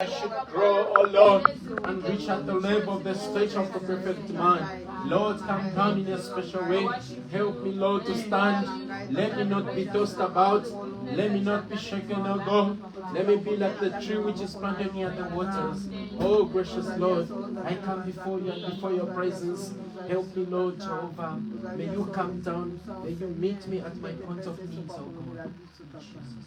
I should grow, oh Lord, and reach at the level of the stage of the perfect man. Lord, come down in a special way. Help me, Lord, to stand. Let me not be tossed about. Let me not be shaken, oh God. Let me be like the tree which is planted near the waters. Oh, gracious Lord, I come before you and before your presence. Help me, Lord Jehovah. May you come down. May you meet me at my point of needs, oh God. Jesus.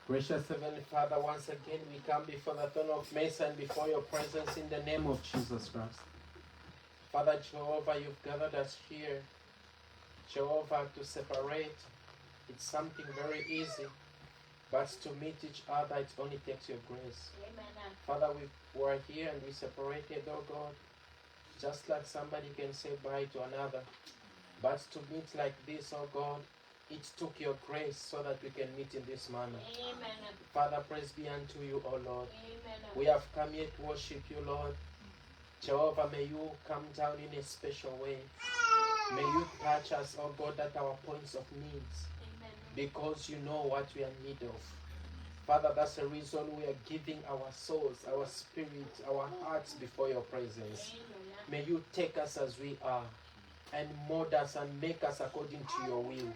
Gracious Heavenly Father, once again we come before the throne of mercy and before your presence in the name of Jesus Christ. Father Jehovah, you've gathered us here, Jehovah, to separate. It's something very easy, but to meet each other, it only takes your grace. Amen. Father, we were here and we separated, oh God, just like somebody can say bye to another. But to meet like this, oh God, it took your grace so that we can meet in this manner. Amen. Father, praise be unto you, O Lord. Amen. We have come here to worship you, Lord. Jehovah, may you come down in a special way. May you touch us, oh God, at our points of needs. Amen. Because you know what we are in need of. Father, that's the reason we are giving our souls, our spirit, our hearts before your presence. Amen. May you take us as we are and mold us and make us according to your will. Amen.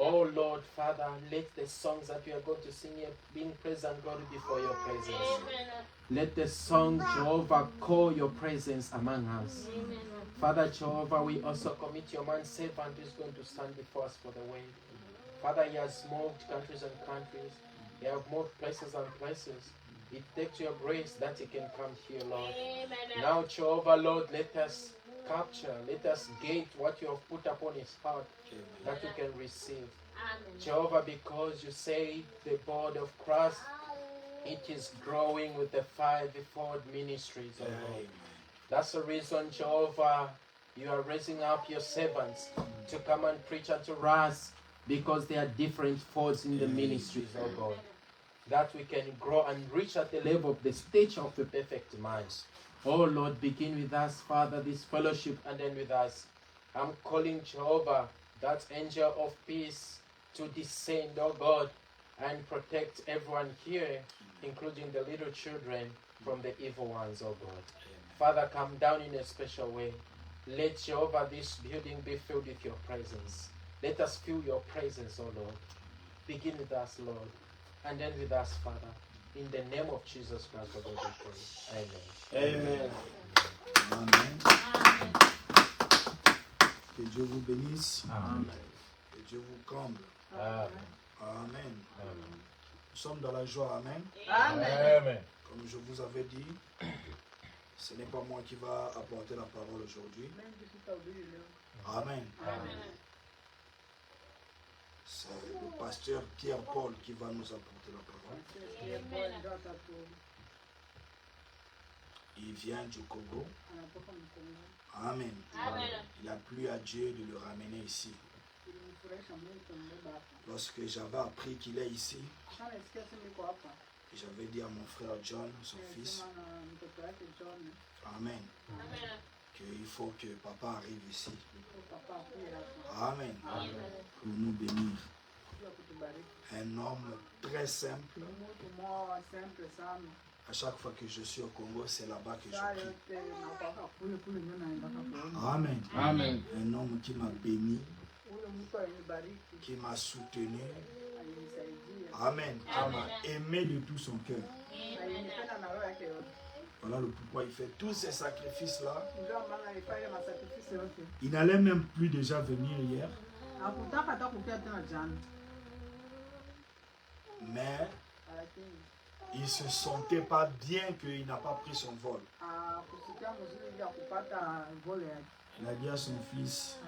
Oh Lord, Father, let the songs that we are going to sing here bring praise and glory before your presence. Amen. Let the song, Jehovah, call your presence among us. Amen. Father Jehovah, we also commit your man servant who is going to stand before us for the way. Father, he has moved countries and countries. He has moved places and places. It takes your grace that he can come here, Lord. Amen. Now, Jehovah, Lord, let us capture, let us gauge what you have put upon his heart, that we can receive. Amen. Jehovah, because you say the body of Christ, it is growing with the five-fold ministries, oh God. That's the reason, Jehovah, you are raising up your servants to come and preach unto us, because there are different folds in the ministries, oh God, that we can grow and reach at the level of the stage of the perfect man. Oh Lord, begin with us, Father, this fellowship, and then with us. I'm calling Jehovah, that angel of peace, to descend, oh God, and protect everyone here, including the little children, from the evil ones, oh God. Father, come down in a special way. Let Jehovah, this building be filled with your presence. Let us feel your presence, oh Lord. Begin with us, Lord, and then with us, Father. In the name of Jesus Christ, oh God, we pray. Amen. Amen. Amen. Que Dieu vous bénisse. Amen. Que Dieu vous comble. Amen. Amen. Nous sommes dans la joie. Amen. Amen. Comme je vous avais dit, ce n'est pas moi qui va apporter la parole aujourd'hui. Amen. Amen. C'est le pasteur Pierre-Paul qui va nous apporter la parole. Il vient du Congo. Amen. Amen. Il a plu à Dieu de le ramener ici. Lorsque j'avais appris qu'il est ici, j'avais dit à mon frère John, son fils, Amen, qu'il faut que papa arrive ici. Amen. Pour nous bénir. Un homme très simple. À chaque fois que je suis au Congo, c'est là-bas que je prie. Amen. Amen. Un homme qui m'a béni, qui m'a soutenu. Amen. Qui m'a aimé de tout son cœur. Voilà le pourquoi il fait tous ces sacrifices-là. Il n'allait même plus déjà venir hier. Mais il ne se sentait pas bien qu'il n'a pas pris son vol. Il a dit à son fils,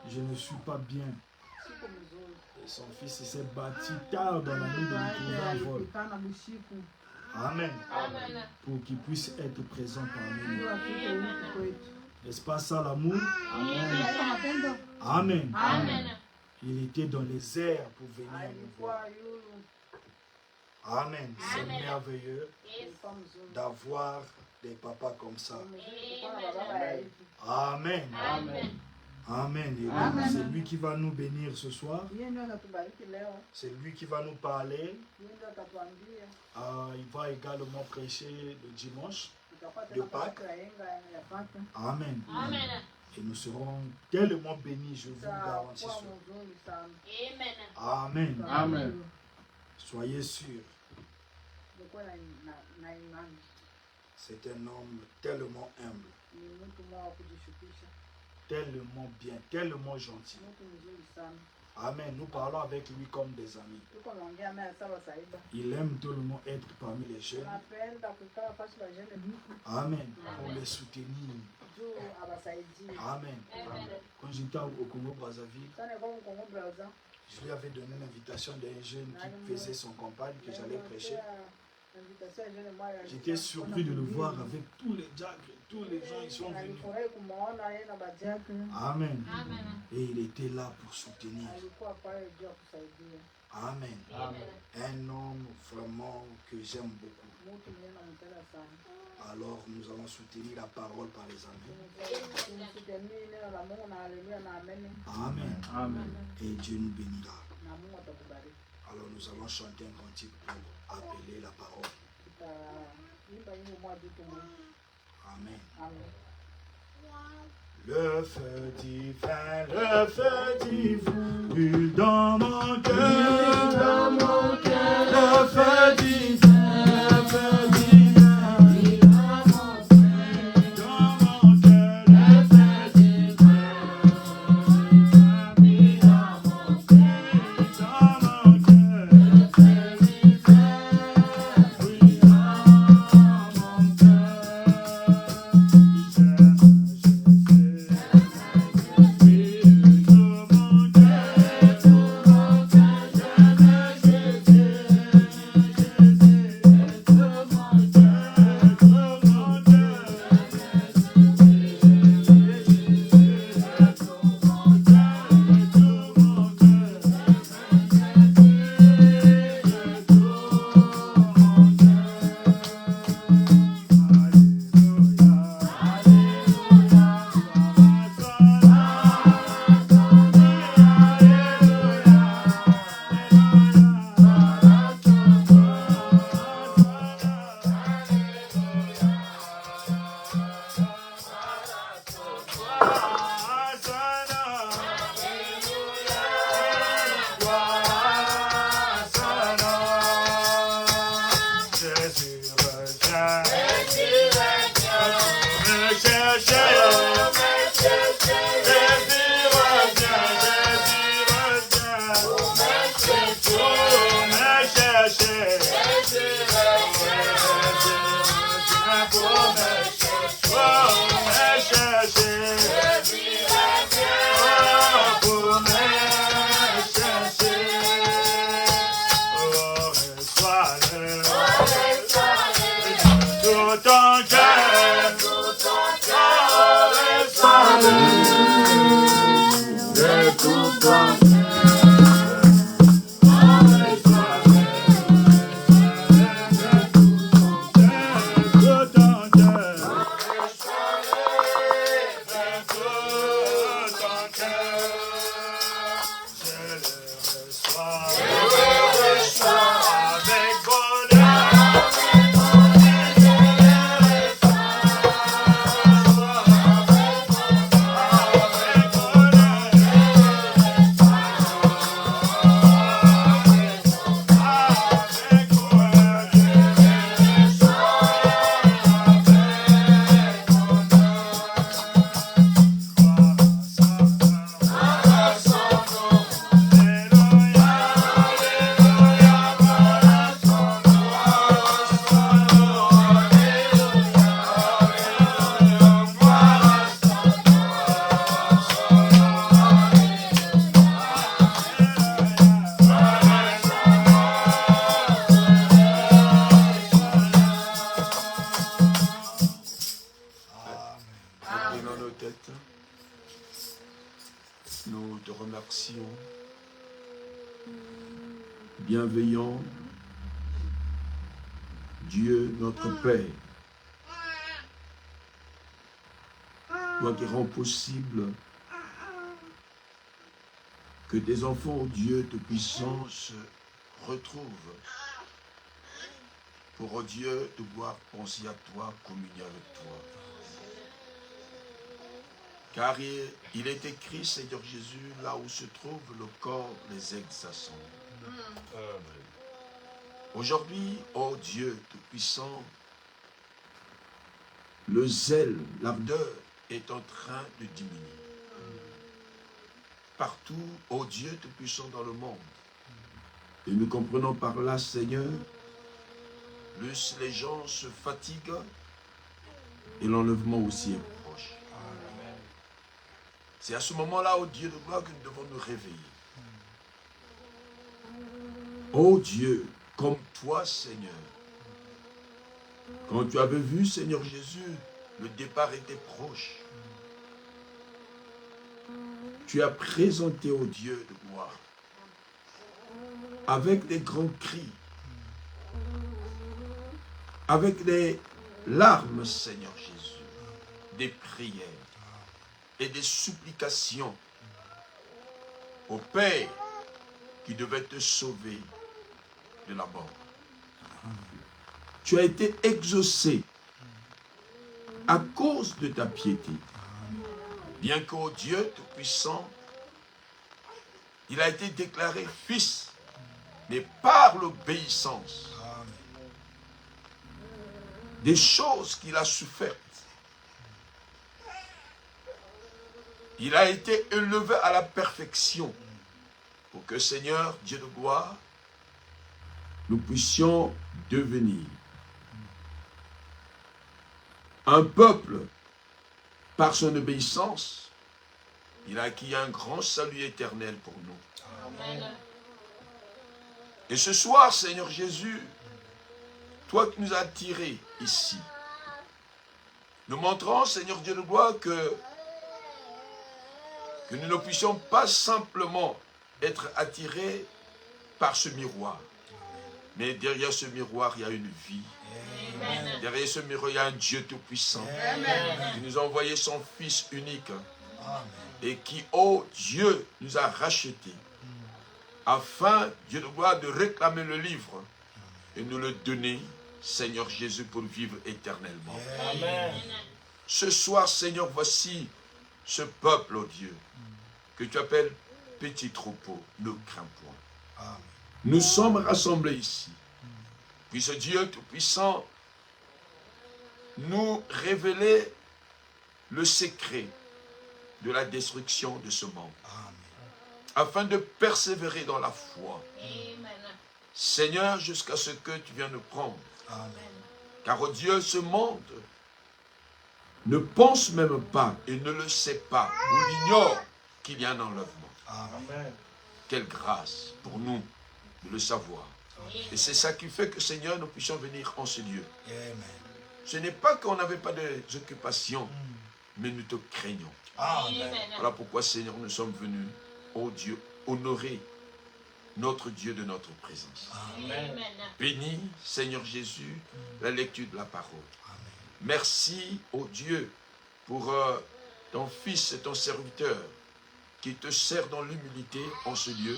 je ne suis pas bien. Et son fils s'est battu tard dans la nuit de me trouver un vol. Amen. Pour qu'il puisse être présent parmi nous. N'est-ce pas ça l'amour? Amen. Amen. Il était dans les airs pour venir nous voir. Amen. C'est merveilleux d'avoir des papas comme ça. Amen. Amen. Et c'est lui qui va nous bénir ce soir. C'est lui qui va nous parler. Il va également prêcher le dimanche de Pâques. Amen. Et nous serons tellement bénis, je vous garantis cela. Amen. Amen. Soyez sûrs. C'est un homme tellement humble, tellement bien, tellement gentil. Amen. Nous parlons avec lui comme des amis. Il aime tellement être parmi les jeunes. Amen. Pour les soutenir. Amen. Quand j'étais au Congo-Brazzaville, je lui avais donné l'invitation d'un jeune qui faisait son campagne, que j'allais prêcher. J'étais surpris de le voir avec tous les diacres, tous les gens, ils sont venus. Amen. Et il était là pour soutenir. Amen. Un homme vraiment que j'aime beaucoup. Alors nous allons soutenir la parole par les amis. Amen. Amen. Et Dieu nous bénira. Alors nous allons chanter un cantique pour appeler la parole. Amen. Le feu divin, brûle dans mon cœur, le feu divin, le feu divin, brûle dans mon cœur, le feu divin, brûle dans mon cœur, le feu divin, brûle dans mon cœur. J'aime Inclinons nos têtes. Nous te remercions. Bienveillant, Dieu notre Père, toi qui rends possible que tes enfants, ô Dieu Tout-Puissant, se retrouvent pour, ô Dieu, de pouvoir penser à toi, communier avec toi. Car il est écrit, Seigneur Jésus, là où se trouve le corps, les exalçants. Aujourd'hui, ô Dieu Tout-Puissant, le zèle, l'ardeur est en train de diminuer. Partout, ô Dieu Tout-Puissant dans le monde. Et nous comprenons par là, Seigneur, plus les gens se fatiguent et l'enlèvement aussi est proche. C'est à ce moment-là, ô Dieu de gloire, que nous devons nous réveiller. Ô Dieu, comme toi, Seigneur, quand tu avais vu, Seigneur Jésus, le départ était proche. Tu as présenté, ô Dieu de gloire, avec des grands cris, avec des larmes, Seigneur Jésus, des prières et des supplications au Père qui devait te sauver de la mort. Tu as été exaucé à cause de ta piété. Bien qu'au Dieu Tout-Puissant, il a été déclaré fils, mais par l'obéissance des choses qu'il a souffertes, il a été élevé à la perfection pour que, Seigneur, Dieu de gloire, nous puissions devenir un peuple. Par son obéissance, il a acquis un grand salut éternel pour nous. Amen. Et ce soir, Seigneur Jésus, toi qui nous as attirés ici, nous montrons, Seigneur Dieu de gloire, que nous ne puissions pas simplement être attirés par ce miroir. Mais derrière ce miroir, il y a une vie. Amen. Derrière ce miroir, il y a un Dieu Tout-Puissant qui nous a envoyé son Fils unique. Amen. Et qui, ô Dieu, nous a rachetés afin, Dieu de gloire, de réclamer le livre et nous le donner, Seigneur Jésus, pour vivre éternellement. Amen. Ce soir, Seigneur, voici ce peuple, ô Dieu, que tu appelles petit troupeau, ne crains point. Amen. Nous sommes rassemblés ici. Puisse Dieu Tout-Puissant nous révéler le secret de la destruction de ce monde. Amen. Afin de persévérer dans la foi. Amen. Seigneur, jusqu'à ce que tu viennes nous prendre. Amen. Car, oh Dieu, ce monde ne pense même pas et ne le sait pas ou ignore qu'il y a un enlèvement. Amen. Quelle grâce pour nous de le savoir. Et c'est ça qui fait que, Seigneur, nous puissions venir en ce lieu. Amen. Ce n'est pas qu'on n'avait pas d'occupation, mais nous te craignons. Amen. Voilà pourquoi, Seigneur, nous sommes venus, ô Dieu, honorer notre Dieu de notre présence. Amen. Bénis, Seigneur Jésus, la lecture de la parole. Amen. Merci, ô Dieu, pour ton Fils et ton serviteur qui te sert dans l'humilité en ce lieu,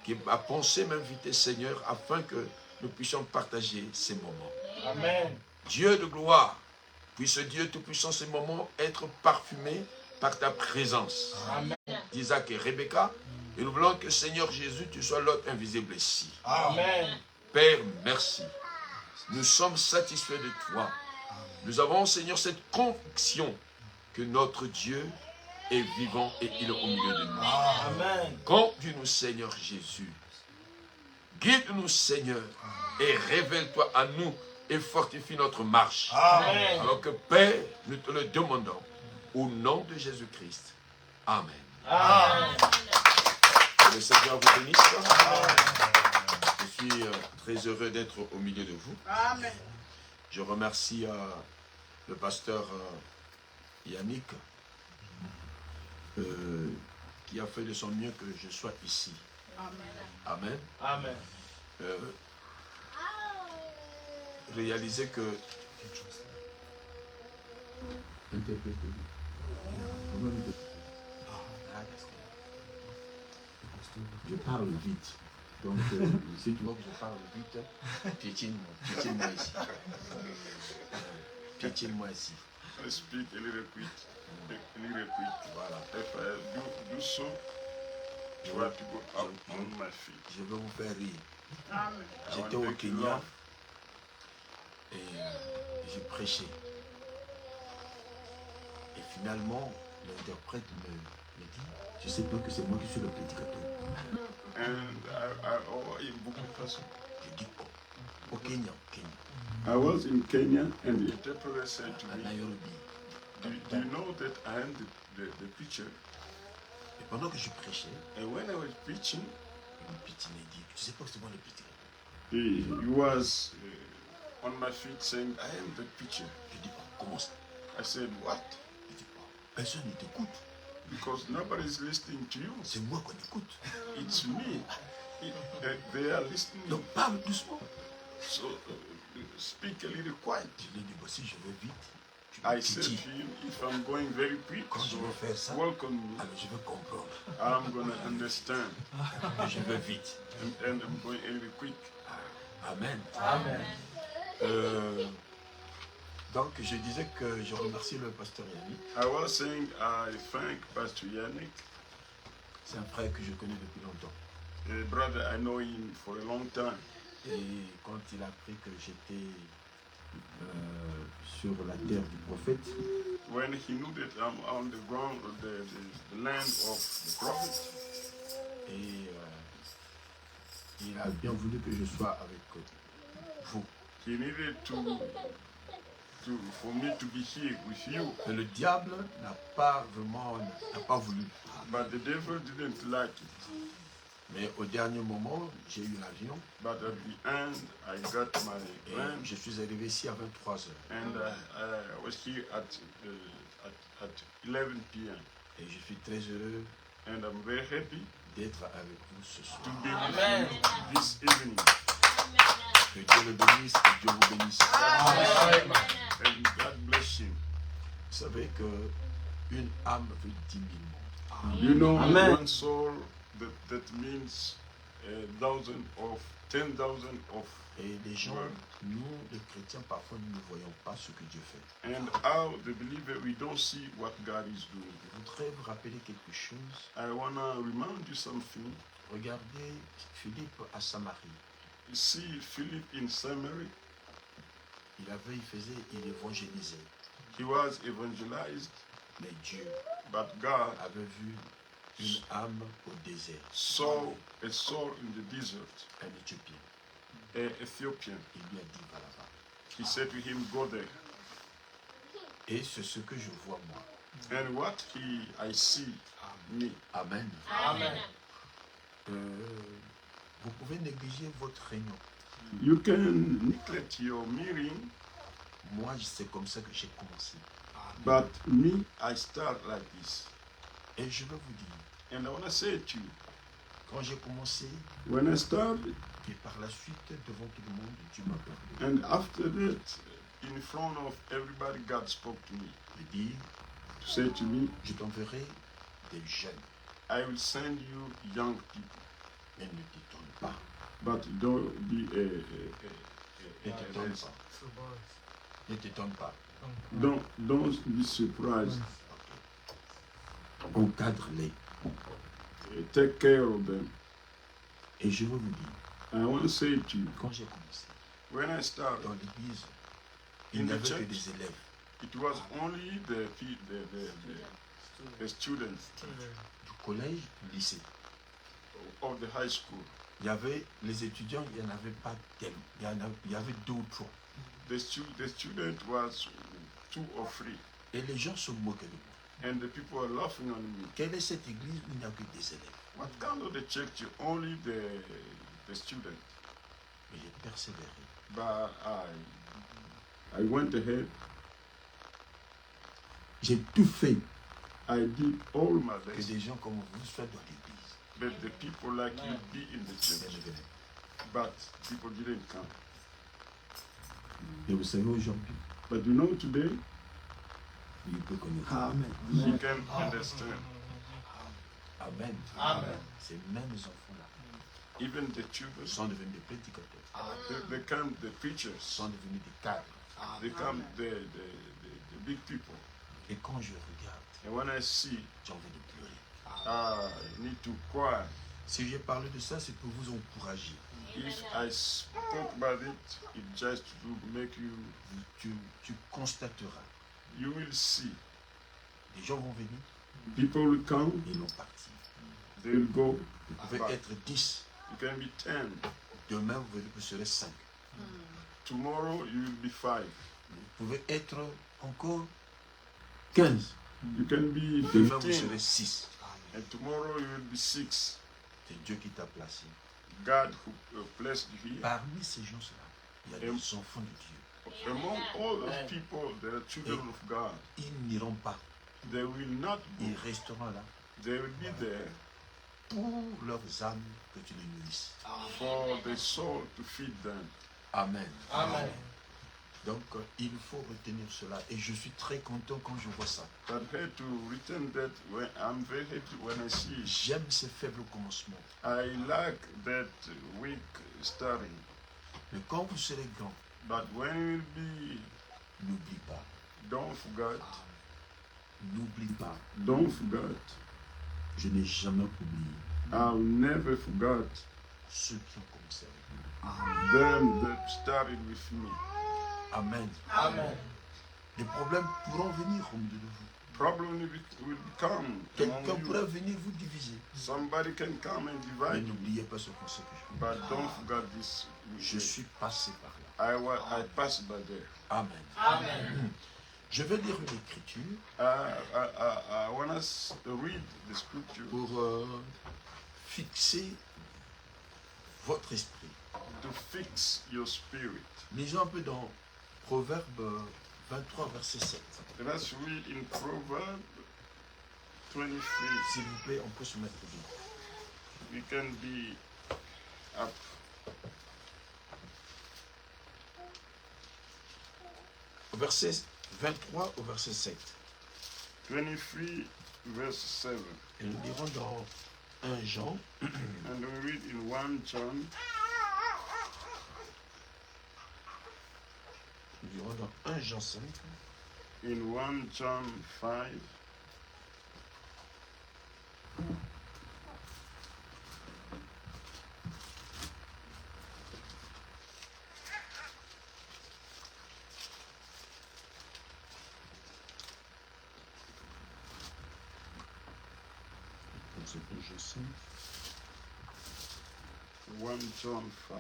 qui a pensé m'inviter, Seigneur, afin que nous puissions partager ces moments. Amen. Dieu de gloire, puisse Dieu Tout-Puissant, ces moments être parfumés par ta présence. Amen. D'Isaac et Rebecca, et nous voulons que, Seigneur Jésus, tu sois l'autre invisible ici. Amen. Père, merci. Nous sommes satisfaits de toi. Amen. Nous avons, Seigneur, cette conviction que notre Dieu est vivant et il est au milieu de nous. Amen. Conduis-nous, Seigneur Jésus. Guide-nous, Seigneur, et révèle-toi à nous et fortifie notre marche. Amen. Alors que, Père, nous te le demandons au nom de Jésus-Christ. Amen. Amen. Que le Seigneur vous bénisse. Amen. Je suis très heureux d'être au milieu de vous. Amen. Je remercie le pasteur Yannick, qui a fait de son mieux que je sois ici. Amen. Amen. Réaliser que je parle vite. Donc, si tu vois que je parle vite, piétine-moi ici. Piétine-moi ici. I speak a little quick. Voilà. If I do so, try to go up on my feet. Je veux vous faire rire. I J'étais want au to Kenya laugh. et j'ai prêché. Et finalement, l'interprète me dit, je sais pas que c'est moi qui suis le prédicateur. Je dis, au Kenya. I was in Kenya and the interpreter said to À me, Nairobi. do you know that I am the preacher? Et pendant que je prêchais, And when I was preaching, une petite me dit, tu sais pas que c'est moi le prédicateur. he was on my feet saying, I am the preacher. Je dis, comment ça? I said, what? Il dit, personne ne t'écoute. Because nobody is listening to you. C'est moi qu'on écoute. It's me. They are listening. Donc parle doucement. So speak a little quiet. Je lui ai dit, si je vais vite, tu I me said titilles. to him, if I'm going very quick, Quand je so vais faire ça, welcome me. alors je vais comprendre. I'm going to understand. Je vais vite. And I'm going a little quick. Amen. Amen. Donc je disais que je remercie le pasteur Yannick. I was saying I thank Pastor Yannick. C'est un frère que je connais depuis longtemps. A brother, I know him for a long time. Et quand il a appris que j'étais sur la terre du prophète, When he knew that I'm on the ground of the land of the prophet, et il a bien voulu que je sois avec vous. he needed for me to be here with you. Et le diable n'a pas voulu. But the devil didn't like it. Mais au dernier moment, j'ai eu l'avion But at the end, I got my et plan, je suis arrivé ici à 23 heures. and I was here at 11 p.m. Et je suis très heureux And I'm very happy d'être avec vous ce soir. to be with Amen. you this evening. Que Dieu le bénisse, que Dieu vous bénisse. Amen. And God bless you. Vous savez que une âme veut 10 000 mondes. You know, Amen. one soul, that means 10,000 of. Et les gens, Ouais. nous les chrétiens, parfois nous ne voyons pas ce que Dieu fait. And how the believer, we don't see what God is doing. Je voudrais vous rappeler quelque chose. I want to remind you something. Regardez Philippe à Samarie. You see Philip in Samaria, Il évangélisait. he was evangelized, Mais Dieu but God avait vu une âme au désert. saw a soul in the desert, Un Éthiopien. an Ethiopian. Il lui a dit, va là-bas. He said to him, go there. Et c'est ce que je vois moi. And what I see, me. Amen. Amen. Vous pouvez négliger votre réunion. You can neglect your meeting, Moi, c'est comme ça que j'ai commencé. but me, I start like this. Et je vais vous dire, And I want to say to you, quand j'ai commencé, when I started, et par la suite, devant tout le monde, Dieu m'a parlé. and after that, in front of everybody, God spoke to me. Il dit, To say to me, je t'enverrai des jeunes, I will send you young people, mais ne t'étonne pas. but don't be Ne t'étonne pas. Ne t'étonne pas. don't be surprised. Encadre-les. Take care of them. Et je veux vous dire, I want to say to you, quand j'ai commencé, when I started, dans l'église, il In n'y the avait que church. des élèves. it was only the students Du collège, du lycée. of the high school. Il y avait les étudiants, il n'y en avait pas tellement. Il y avait 2 ou 3. The student was 2 or 3, Et les gens se moquaient de moi. and the people were laughing on me. Quelle est cette église où il n'y a que des élèves? What kind of the church? Only the student. Mais j'ai persévéré. But I went ahead. J'ai tout fait I did all my que best. des gens comme vous soient dans l'église. But the people like you be in the Mais church. ne venaient But people didn't come. pas. Et vous savez aujourd'hui, But you know today, il peut connaître. Amen. you can understand. Amen. Amen. Ces mêmes enfants-là Even the children, sont devenus des prédicateurs, they come the preachers, sont devenus des cadres. they come the big people. Et quand je regarde, And when I see, j'ai envie de pleurer. I need to cry. Si j'ai parlé de ça, c'est pour vous encourager. If I spoke about it, it just to make you, Tu constateras, you will see. les gens vont venir People will come, et ils vont partir. they will go. Vous pouvez back. être 10. You can be 10. Demain, vous serez 5. Tomorrow you will be 5. Vous pouvez être encore 15. You can be Demain, vous 15. serez 6. And tomorrow you will be 6. C'est Dieu qui t'a placé. God who placed you here. Parmi ces gens-là, il y a des enfants de Dieu. Among all those people, they are children of God. Ils n'iront pas. They will not go. Ils resteront là They will be there pour leurs âmes que tu les nourrisses. for the soul to feed them. Amen. Amen. Donc, il faut retenir cela. Et je suis très content quand je vois ça. But I had to return that when I'm very happy when I see it. J'aime ces faibles commencements. I like that weak starting. Mais quand vous serez grand, But when you will be, n'oublie pas. don't forget, N'oublie pas. don't forget. Je n'ai jamais oublié I'll never forget ceux qui ont commencé avec nous. them that started with me. Amen. Amen. Les problèmes pourront venir au milieu de vous. Problem will come Quelqu'un among pourrait you. venir vous diviser. Somebody can come and Mais divide you. n'oubliez pas ce conseil que je vous But don't forget this. Je suis passé par là. I passed by there. Amen. Amen. Je vais lire une écriture I want us to read the scripture pour fixer votre esprit. to fix your spirit. Lisons un peu dans Proverbe 23, verset 7. Let's read in Proverbs 23. S'il vous plaît, on peut se mettre debout. We can be up. Verset 23 au verset 7. 23 verse 7. Et nous lirons dans 1 Jean, And we read in 1 John. nous lirons dans 1 Jean 5, In 1 John 5. c'est 1 Jean 5, 1 John 5.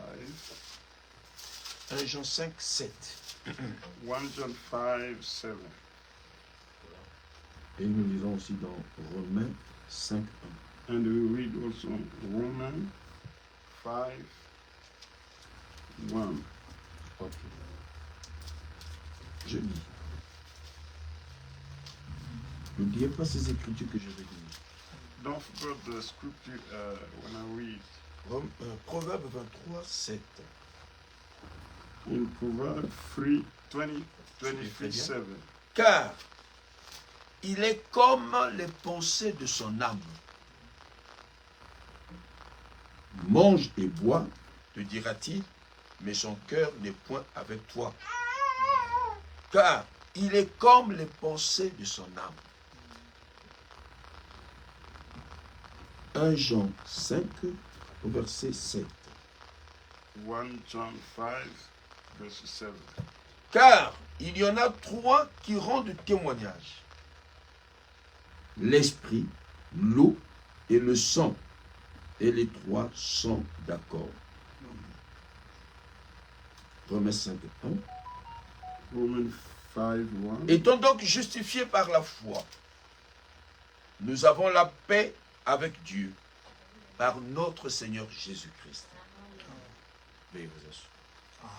1 Jean 5, 7. 1 John 5, 7. Et nous lisons aussi dans Romains 5, 1. And we read also Romans 5, 1. Ok. Je lis. N'oubliez pas ces écritures que je vais lire. Don't forget the scripture when I read. Proverbe 23, 7. In Proverbs 3, 20, 23, 7. Car il est comme les pensées de son âme. Mange et bois, te dira-t-il, mais son cœur n'est point avec toi. Car il est comme les pensées de son âme. 1 Jean 5, au verset 7. 1 John 5, verse 7. Car il y en a 3 qui rendent témoignage. L'esprit, l'eau et le sang. Et les 3 sont d'accord. Romains 5, 1. Romans 5, 1. Étant donc justifiés par la foi, nous avons la paix avec Dieu par notre Seigneur Jésus-Christ. Veuillez vous asseoir.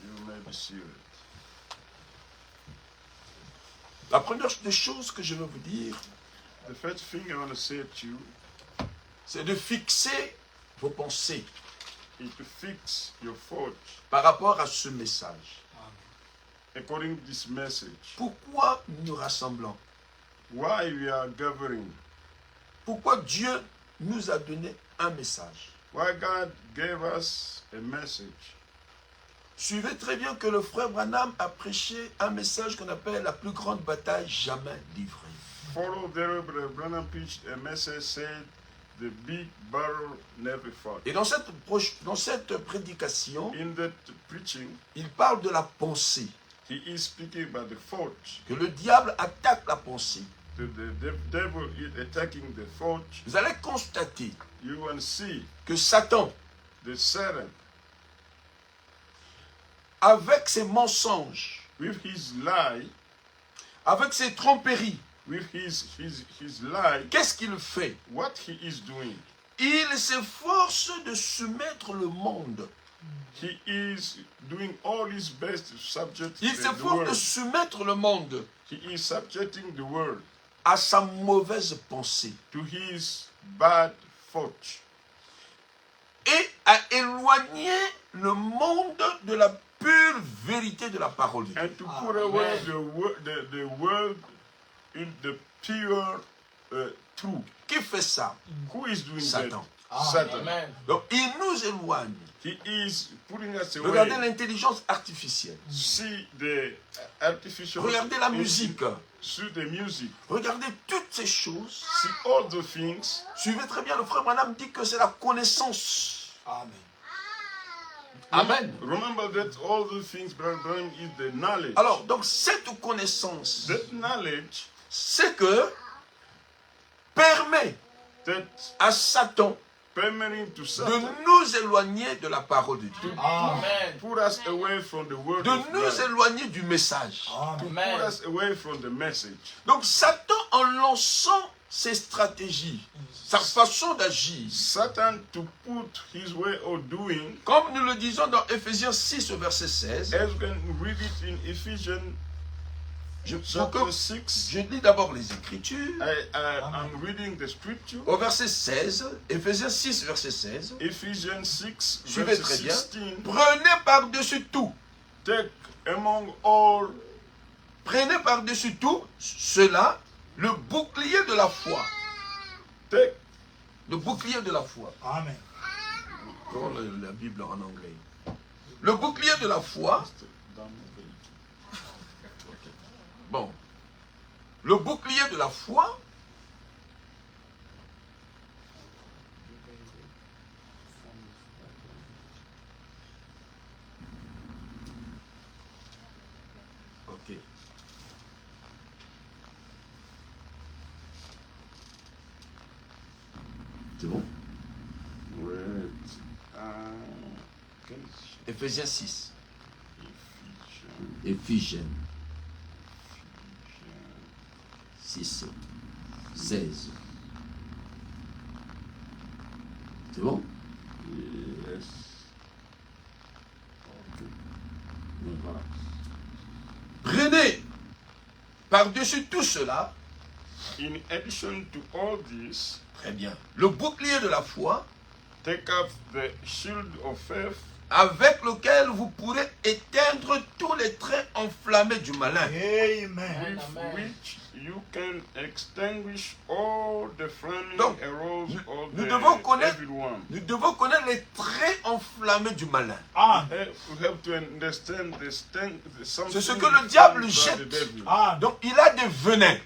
You may be seated. La première des choses que je veux vous dire, The first thing I want to say to you c'est de fixer vos pensées is to fix your thoughts par rapport à ce message. according to this message. Pourquoi nous nous rassemblons? Why we are gathering? Pourquoi Dieu nous a donné un message? Why God gave us a message? Suivez très bien que le frère Branham a prêché un message qu'on appelle la plus grande bataille jamais livrée. Follow there, Brother Branham preached a message said the big battle never fought. Et dans cette prédication, In that preaching, il parle de la pensée, he is speaking about the thoughts. que le diable attaque la pensée. The devil is attacking the thoughts. Vous allez constater You will see que Satan, the Satan avec ses mensonges, with his lie, avec ses tromperies, with his lie, qu'est-ce qu'il fait? what he is doing. Il s'efforce de soumettre le monde. He is doing all his best to subject Il the s'efforce de world. soumettre le monde He is subjecting the world à sa mauvaise pensée to his bad thoughts et à éloigner le monde de la pure vérité de la parole de Dieu. and to put away the world in the pure truth. Qui fait ça? Who is doing Satan. that? Satan. Amen. Donc il nous éloigne. He is putting us Regardez away. l'intelligence artificielle. See the artificial. Regardez la musique. See the music. Regardez toutes ces choses. See all the things. Suivez très bien, le frère Branham dit que c'est la connaissance. Amen. Amen. Remember that all the things, Brother Branham, is the knowledge. Alors, donc cette connaissance, That knowledge c'est que permet that à Satan permitting to de Satan nous éloigner de la parole de Dieu, Amen. put us away from the word de of nous God. éloigner du message. To Amen. put us away from the message. Donc Satan, en lançant ses stratégies, sa façon d'agir, Satan to put his way of doing, comme nous le disons dans Éphésiens 6 au verset 16, as we can read it in Ephesians chapter 6. je lis d'abord les Écritures. I'm reading the scripture. Au verset 16, Éphésiens 6, verset 16, Ephesians 6, suivez verse très bien. 16. Prenez par-dessus tout, Take among all, prenez par-dessus tout cela le bouclier de la foi. take, Le bouclier de la foi. Amen. Prenons la Bible en anglais. Le bouclier de la foi. Bon. Le bouclier de la foi. Ok. C'est bon? wait, Éphésiens 6. Ephesians, Éphésiens 6, 16. C'est bon? yes. Donc, voilà. Prenez par-dessus tout cela, In addition to all this, très bien, le bouclier de la foi, take up the shield of faith, avec lequel vous pourrez éteindre tous les traits enflammés du malin. Amen. with Amen. which you can extinguish all the flaming Donc, arrows of nous the devons connaître- evil one. Nous devons connaître les traits enflammés du malin. Amen. We have to understand something C'est ce que le diable about jette. the devil. Amen. Donc il a des venins.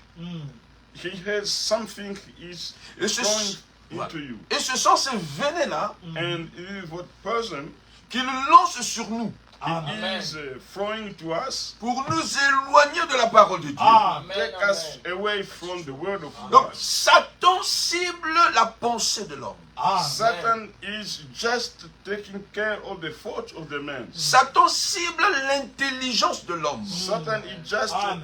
He has something he is Et ce, throwing voilà. into you. Et ce sont ces venins-là And it is what person qu'il lance sur nous Amen. is throwing to us, pour nous éloigner de la parole de Dieu. Amen. take us away from the word of Donc God. Satan cible la pensée de l'homme. Amen. Satan is just taking care of the thoughts of the man. Satan cible l'intelligence de l'homme. Satan is just Amen.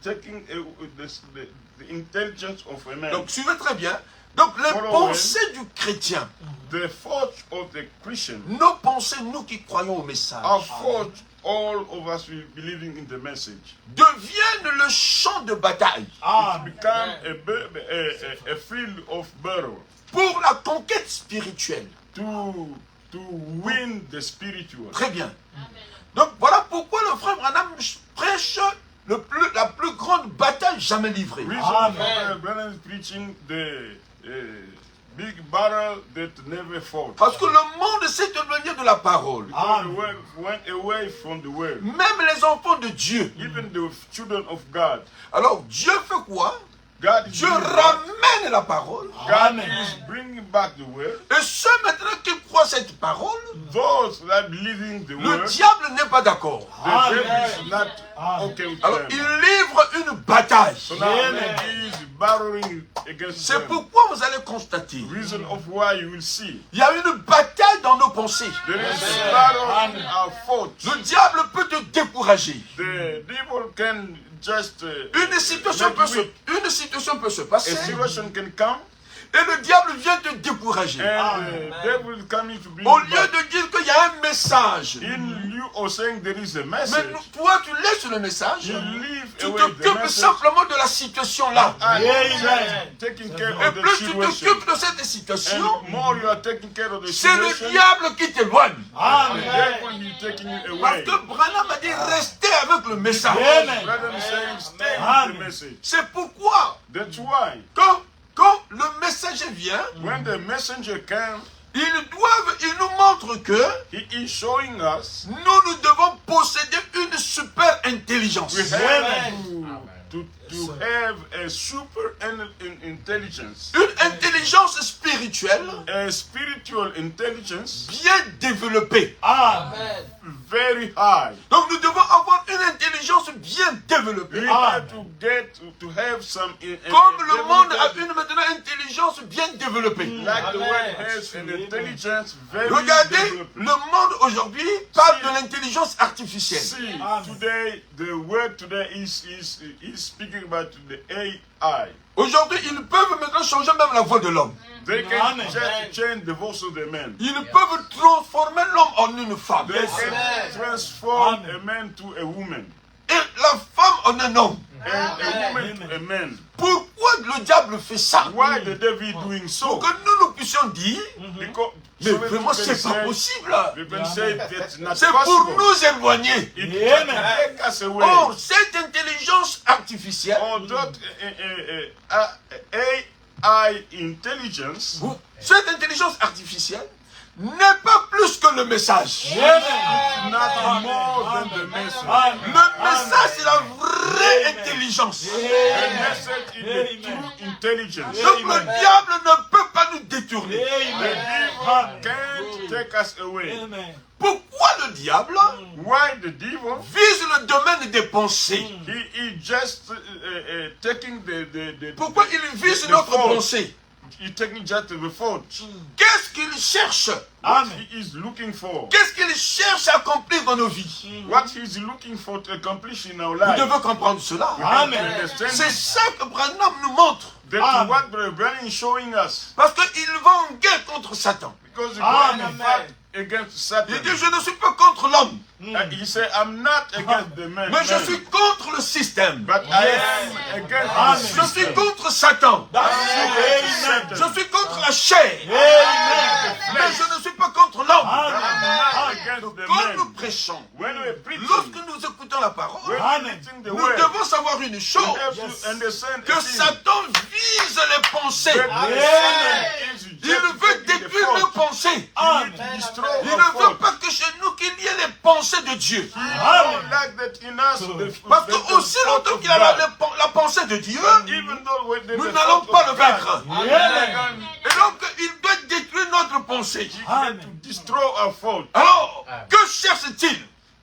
taking the intelligence of a man. Donc suivez très bien. Donc les Follow pensées du chrétien, The thoughts of the Christian nos pensées, nous qui croyons au message, are thoughts all of us will believing in the message. devienne le champ de bataille Become a field of battle pour la conquête spirituelle. to win the spiritual. Très bien. Donc voilà pourquoi le frère Branham prêche la plus grande bataille jamais livrée. Reason for Branham is preaching the big battle that never fought. Parce que le monde s'est éloigné de la parole. The world went away from the world. Même les enfants de Dieu. Even the children of God. Alors Dieu fait quoi? God is Dieu bringing back- ramène la parole. God is bringing back the word. Et ceux maintenant qui croient cette parole, Those that believing the le word, diable n'est pas d'accord. the devil is not okay with Alors them. il livre une bataille. So now he is battling against C'est them. pourquoi vous allez constater, Reason of why you will see. il y a une bataille dans nos pensées. There is a battle in our thoughts. Le diable peut te décourager. The devil can just Une situation peut se a passer situation can come et le diable vient te décourager. and the devil is coming to bring Au you lieu back. de dire qu'il y a un message, In lieu of saying there is a mais message, toi tu laisses le message, you leave tu away the t'occupes message simplement de la situation là. and Amen. taking care Et of the plus tu situation. t'occupes de cette situation, And more you are taking care of the c'est le situation, diable qui t'éloigne. the devil will be taking you Parce away. que Branham a dit restez avec le message. Amen. Rather than saying stay Amen. with the message. C'est pourquoi That's why quand le messager vient, when the messenger comes, il nous montre que he is showing us nous devons posséder une super intelligence. we have to have a super intelligence, Une intelligence spirituelle a spiritual intelligence bien développée. very high. Donc nous devons avoir une intelligence bien développée. We have to get to have some Comme le monde a une maintenant intelligence bien développée. like the world has an intelligence very Regardez, developed. le monde aujourd'hui parle de l'intelligence artificielle. See, today the word today is speaking about the AI. Aujourd'hui, ils peuvent maintenant changer même la voix de l'homme. They can just change the voice of the man. Ils peuvent transformer l'homme en une femme. They can transform a man to a woman Et la femme en un homme. and a woman to a man. Pourquoi le diable fait ça? Why the devil doing so? Pour que nous puissions dire, Because mais so many vraiment people c'est pas say- possible. people say that's not C'est pour possible. nous éloigner. It can take us away. Or, cette intelligence artificielle, Or that AI intelligence cette intelligence artificielle n'est pas plus que le message. is not more than the message. Le message, c'est la vraie intelligence. The message is the true intelligence. Donc le diable ne peut pas nous détourner. The devil can't take us away. Pourquoi le diable Why the devil? vise le domaine des pensées? He is just taking the Pourquoi il vise the notre thought. pensée? He's taking just the thought. Qu'est-ce qu'il cherche? What he is looking for. Qu'est-ce qu'il cherche à accomplir dans nos vies? What he is looking for to accomplish in our Vous life. devez comprendre cela. We have to understand C'est this. ça que Branham nous montre. That's what Brother Branham is showing us. Parce qu'il va en guerre contre Satan. Because God is fight against Satan. Il dit, je ne suis pas contre l'homme, And he said, I'm not against the man. mais je suis contre le système. But I am against the Je suis system. contre Satan. Satan. Je suis contre la chair. Mais je ne suis pas contre l'homme. I'm not against the Quand nous man. prêchons, When we preach, lorsque nous écoutons la parole, when we preaching the nous word, devons savoir une we chose, have to understand que a thing. Satan vise les pensées. That the Satan is Il just veut taking the détruire nos thought. pensées. He need to destroy Il our ne veut thought. pas que chez nous qu'il y ait les pensées de Dieu. He don't like that in us. Parce que aussi longtemps qu'il y a la pensée de Dieu, Even though when nous n'allons pas le vaincre. He Et donc, il doit détruire notre pensée. had to destroy our thought. Alors, que cherche-t-il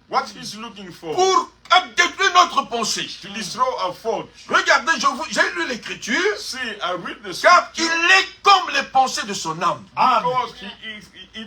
What he's looking for? pour détruire notre pensée? To destroy our thought. Regardez, j'ai lu l'écriture, See, I read the car il scripture est comme les pensées de son âme. because he is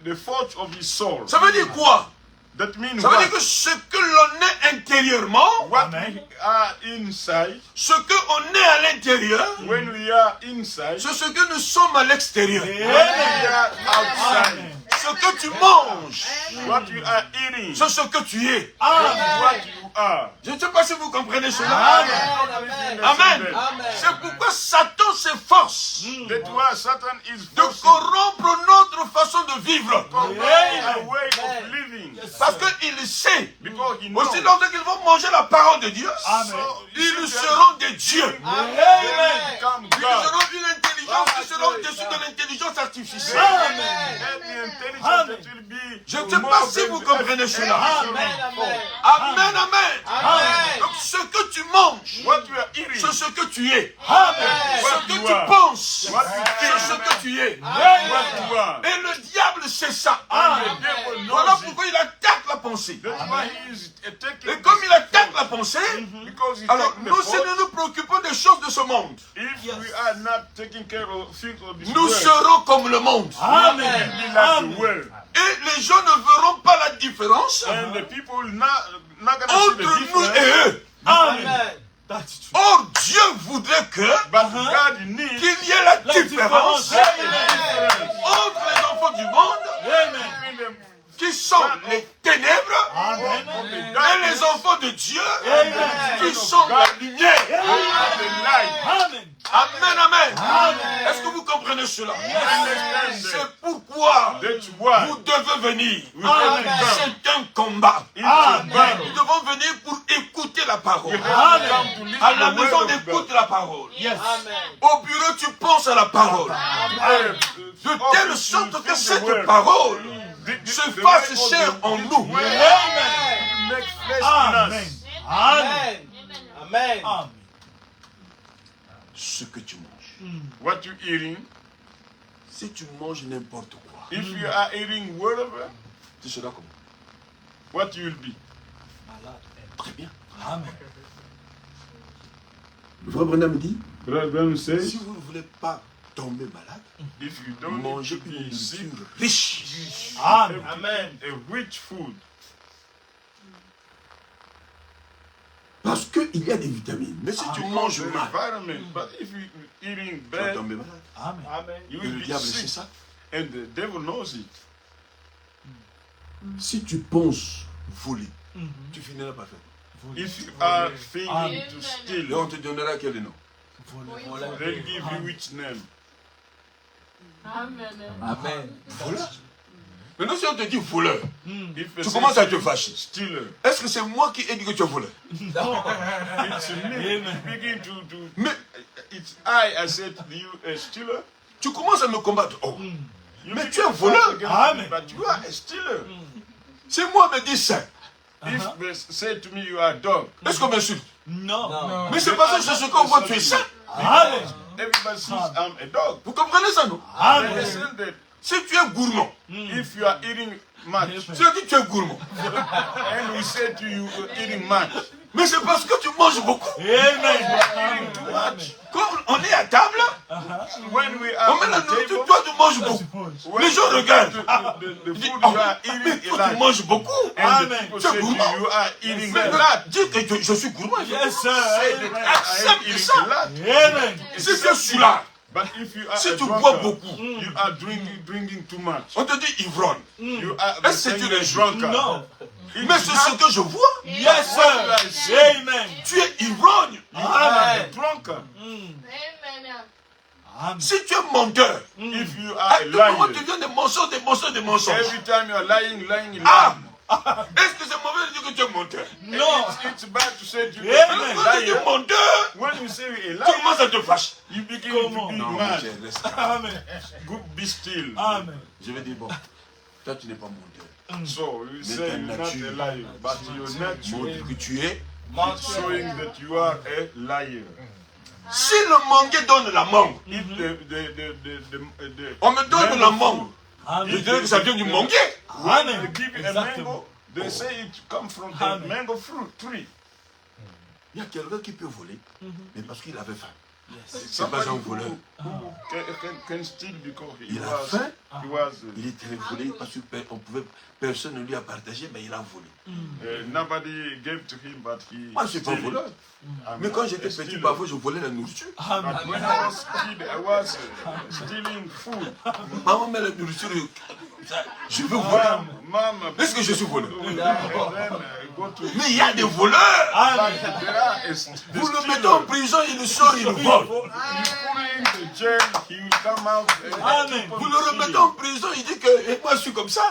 the thought of his soul. Ça veut dire quoi? That means Ça veut dire what? que ce que l'on est intérieurement, What we are inside, ce qu'on est à l'intérieur, when we are inside, c'est ce que nous sommes à l'extérieur. when we are outside. Ce que tu manges, What you are eating. c'est ce que tu es. What you are. Je ne sais pas si vous comprenez cela. Amen. Amen. C'est pourquoi Satan s'efforce That's why Satan is de forcing corrompre notre façon de vivre. a way of living. Parce qu'il sait, Because he knows. aussi lorsqu'ils vont manger la parole de Dieu, ils seront des dieux. Become Ils God. auront une intelligence qui sera au-dessus de l'intelligence artificielle. Every intelligence that will be Je ne sais more pas si than vous the comprenez cela. Amen, amen. Donc ce que tu manges, What you are eating. c'est ce que tu es. What Ce que you tu are. penses, What you c'est ce think. que tu es. What you are. Et le diable sait ça. And the devil knows Voilà it. pourquoi il attaque la pensée. That's why he is taking Et comme il attaque la pensée, because he alors taking the nous, si fault. nous nous préoccupons des choses de ce monde, If we are not taking care of things of this nous world, serons comme le monde. we will be like the world. Et les gens ne verront pas la différence And the people will not gonna see the entre nous et difference. eux. Or, Dieu voudrait que But God needs qu'il y ait la différence difference. entre les enfants du monde Between them qui sont les ténèbres et les enfants de Dieu qui sont la lumière. and the light. Amen, amen. Est-ce que vous comprenez cela? C'est pourquoi That's why vous devez venir. Amen. C'est un combat. it's a battle. Nous devons venir pour écouter la parole. We have to come to listen À la to the maison, word on of God. écoute la parole. Au bureau, tu penses à la parole. De telle sorte que cette parole se fasse chair en nous. Make flesh in us. Amen. Ce que tu manges. What you eating? Si tu manges n'importe quoi, If you are eating whatever, tu seras comme what you will be. très bien. Le frère Branham dit, Brother Branham says, si vous ne voulez pas tomber malade, if you don't mangez need to une be sick, nourriture riche. Amen. A rich food. Parce qu'il y a des vitamines. Mais si tu manges Because mal, the vitamin. But if you eating tu vas bad, tomber malade. you Et will le be diable sait sick. ça. And the devil knows it. Si tu penses voler, tu finiras par faire. If you are thinking to Et steal, on te donnera quel nom? they'll give you which name? Amen. Voleur. Maintenant, si on te dit voleur, If tu commences à te fâcher. stealer, Est-ce que c'est moi qui ai dit que tu es voleur? it's me. Begin to. Mais It's I said to you, a stealer. tu commences à me combattre. Oh, You mais begin tu es to voleur. fight against me, but you are a stealer. Si moi me dis ça, If they say to me you are a dog, est-ce qu'on m'insulte? Non. Mais c'est parce que c'est ce qu'on voit, tu es ça. everybody says I'm a dog. Vous comprenez ça, non? They understand that Si tu es gourmand, if you are eating much, si on dit que tu es gourmand, and we say to you eating much, mais c'est parce que tu manges beaucoup. eating too much. Quand on est à table, When we on are met on la the nourriture, table, toi tu manges beaucoup. when Les gens regardent. the Ils disent, food oh, you are mais eating toi a tu lot, manges beaucoup. and the people Tu es say to you gourmand. you are eating Mais a lot. dis que je suis gourmand. Say that I am Accepte eating ça. a lot. Si tu es soulard, But if you are si a tu bois drunkard, beaucoup, you are drinking too much. on te dit ivrogne. You are Est-ce que saying tu a es drunkard. Non. Mais c'est ce que je vois. Yes, sir. Amen. Tu es ivrogne. You are a drunkard. Si tu es menteur, If you à are a tout moment liar, tu viens des mensonges, des mensonges, des mensonges. every time you are lying. Ah! Est-ce que c'est mauvais de dire que tu es menteur? Non. It's bad to say to you, Yeah, you're Quand a tu dis liar. menteur, When you say a tu liar, commences à te fâcher. you begin Comment? to be Non, mad. Michel, reste calme. Amen. Good, be still. Amen. Je vais dire, bon, toi tu n'es pas menteur. So you Mais say ta you're not nature a liar, but your nature Montre que tu es. is showing that you are a liar. Si le mangué donne la mangue, If the on me donne la mangue, je Amen. dirais que ça vient du mangué. when they Amen. give you a Exactement. mango, they say it comes from the Amen. mango fruit tree. Il y a quelqu'un qui peut voler, mais parce qu'il avait faim. C'est pas un voleur. Can steal because Il a faim. he was Il était volé parce que personne ne lui a partagé, mais il a volé. nobody gave to him, but he. Moi, je suis pas steal it. voleur. Mais quand j'étais petit, parfois, je volais la nourriture. But when I was kid, I was stealing food. Maman met la nourriture, je veux voler. Mom, Est-ce que je suis voleur? and then go to. Mais il y a des voleurs. But there are Vous le mettez en prison, il sort, il vole. You put him to jail, he will come out. And keep on Vous le remettez en prison, il dit que et moi je suis comme ça.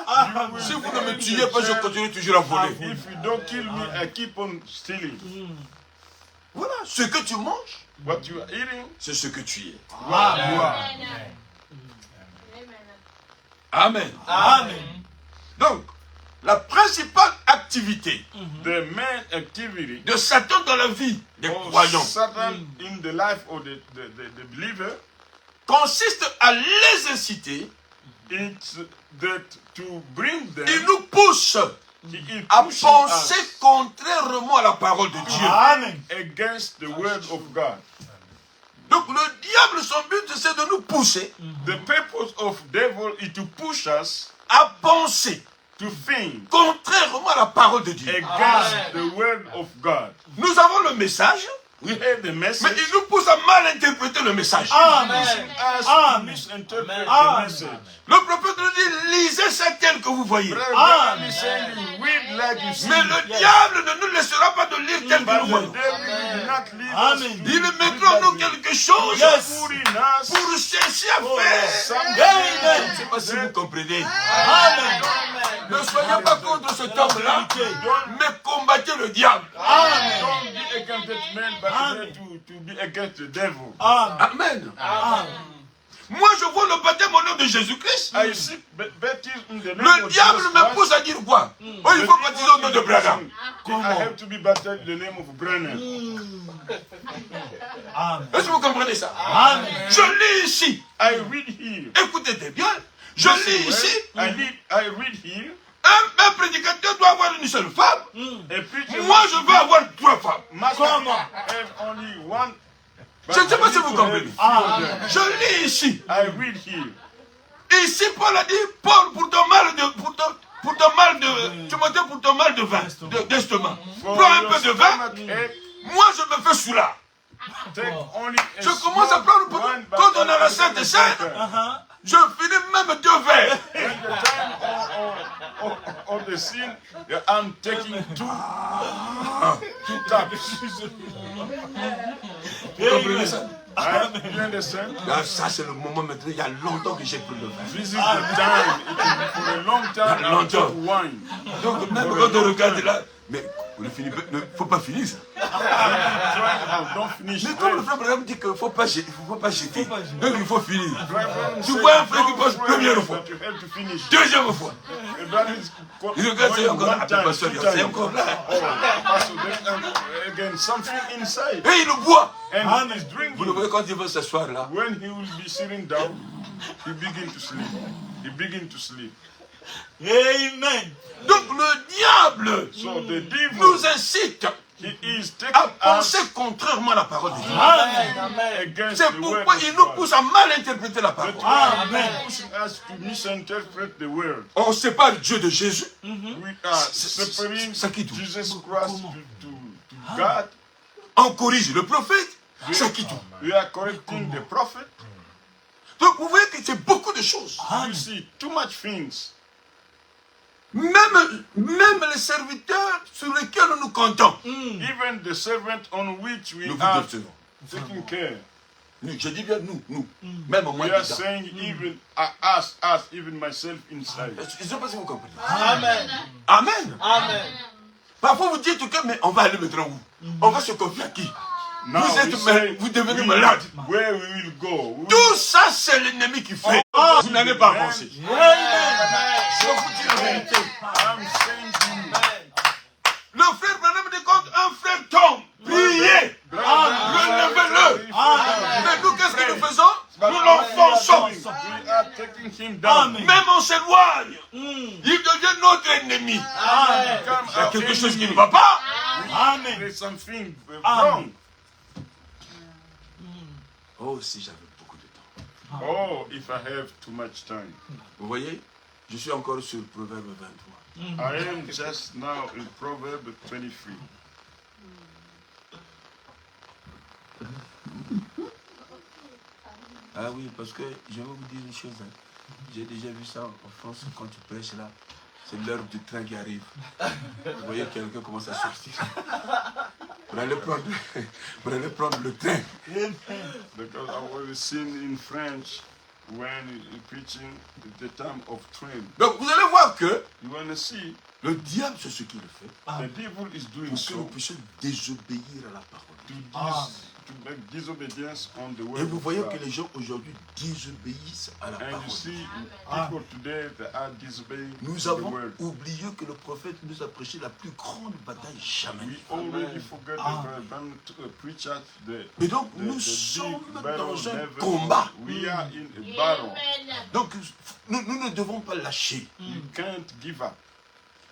Si vous ne me tuez pas, je continue toujours à voler. If you don't kill me, I keep on stealing. Voilà, ce que tu manges, What you are eating, c'est ce que tu es. Amen. Amen. Donc, la principale activité the main activity de Satan dans la vie des of croyants Satan in the life of the believer, consiste à les inciter, it's that to bring them, il nous pousse he is à pushing penser us contrairement à la parole de Dieu. against the word of God. Donc le diable, son but, c'est de nous pousser The purpose of devil is to push us à penser to think contrairement à la parole de Dieu. against the word of God. Nous avons le message, We have the mais message. il nous pousse à mal interpréter le message. Pushing us to misinterpret the message. Le prophète nous dit, lisez ça tel que vous voyez. Brother is saying you read like you see. Mais le diable ne nous laissera pas de lire tel que But nous the voyons. devil will not leave us to Il read mettra en nous like quelque chose put in us pour chercher à faire. something. Je ne sais pas si vous comprenez. Ne soyez pas contre cet homme-là, mais combattez le diable. Don't be against that man, but you have to be against the devil. Amen. Moi, je vois le baptême au nom de Jésus-Christ. I see baptism in the name Le of diable Jesus me Christ. pousse à dire quoi? Oh, il faut baptiser au nom de Branham. I have to be baptized in the name of Branham. Est-ce que vous comprenez ça? Je lis ici. I read here. Écoutez bien. Je lis ici. I read here. Un prédicateur doit avoir une seule femme. A preacher Moi, je veux avoir 3 femmes. must have only one. Je ne sais pas si vous comprenez. Je lis ici. I read here. Ici, Paul a dit, Paul, pour ton mal de, Timothée, pour ton mal de vin, d'estomac. Prends un peu de vin. Moi, je me fais soulard. Take only a Je commence à prendre, one, but quand on a la Sainte Seine, je finis même 2 verres. When the time of the sin, I'm taking two taps. Vous comprenez ça? You understand? Là, ça, c'est le moment maintenant. Il y a longtemps que j'ai pris le vin. This is the time. It will be for a long time. I'll take wine. Donc, même quand on regarde là, mais il ne faut pas finir ça. Don't finish. Mais comme le frère Branham dit qu'il ne faut pas jeter, donc il faut finir. Tu Say, vois un frère qui don't passe pray, première fois, but you have to finish. deuxième fois. That is Il regarde, c'est encore là, one time, pasteur, two c'est times. encore là. Oh, Pastor, there's again something inside, Et il boit. and he's Vous le drinking. voyez quand il va s'asseoir là. When he will be sitting down, he begin to sleep. He begin to sleep. Amen. Donc le diable So the devil, nous incite he is à taking penser us contrairement à la parole de Dieu. against C'est the word pourquoi of il nous God. pousse à mal interpréter la parole. That's why he's pushing us to misinterpret the word. On sépare Dieu de Jésus. We are separating Ça qui tout. Jesus Christ to God. On corrige le prophète. Ça qui tout. We are correcting the prophet. Donc vous voyez que c'est beaucoup de choses. You see too much things. Même les serviteurs sur lesquels nous comptons. Even the servant on which we Nous vous are devons. taking care. Je dis bien nous. Même moi We are dedans. saying even us, even myself inside. Je ne sais pas si vous comprenez. Amen. Amen. Amen. Parfois vous dites que mais on va aller maintenant où? On va se confier à qui? Now Vous we êtes say vous devenez we- malade. where we will go. We Tout ça c'est l'ennemi qui fait. Vous n'allez pas avancer. Je vous dis la vérité. I'm saying to you, Le frère Branham dit quand un frère tombe, priez. Relevez-le. Mais nous qu'est-ce que nous faisons? but Nous what we are l'enfonçons. doing, we are taking him down. Même on s'éloigne. Il devient notre ennemi. Come Il y a our quelque chose qui enemy. ne va pas. Amen. There's something wrong. Oh, si j'avais beaucoup de temps. Oh, if I have too much time. Vous voyez, je suis encore sur le Proverbe 23. I am just now in Proverbs 23. Ah oui, parce que je vais vous dire une chose. Hein. J'ai déjà vu ça en France, quand tu prêches là, c'est l'heure du train qui arrive. Vous voyez quelqu'un commence à sortir. Vous allez prendre le train. Because I was seen in French when you preaching the time of train. Donc vous allez voir que You want to see le diable, c'est ce qu'il fait the devil is doing pour que nous so puissions désobéir à la parole. to make disobedience on the word Et vous of voyez God. que les gens aujourd'hui désobéissent à la And you parole. see people today that are disobeying Nous the avons word. oublié que le prophète nous a prêché la plus grande bataille jamais. We already forgot the preacher the Et donc the nous big sommes battle dans un never- combat. We are in a battle. Donc nous ne devons pas lâcher. You can't give up.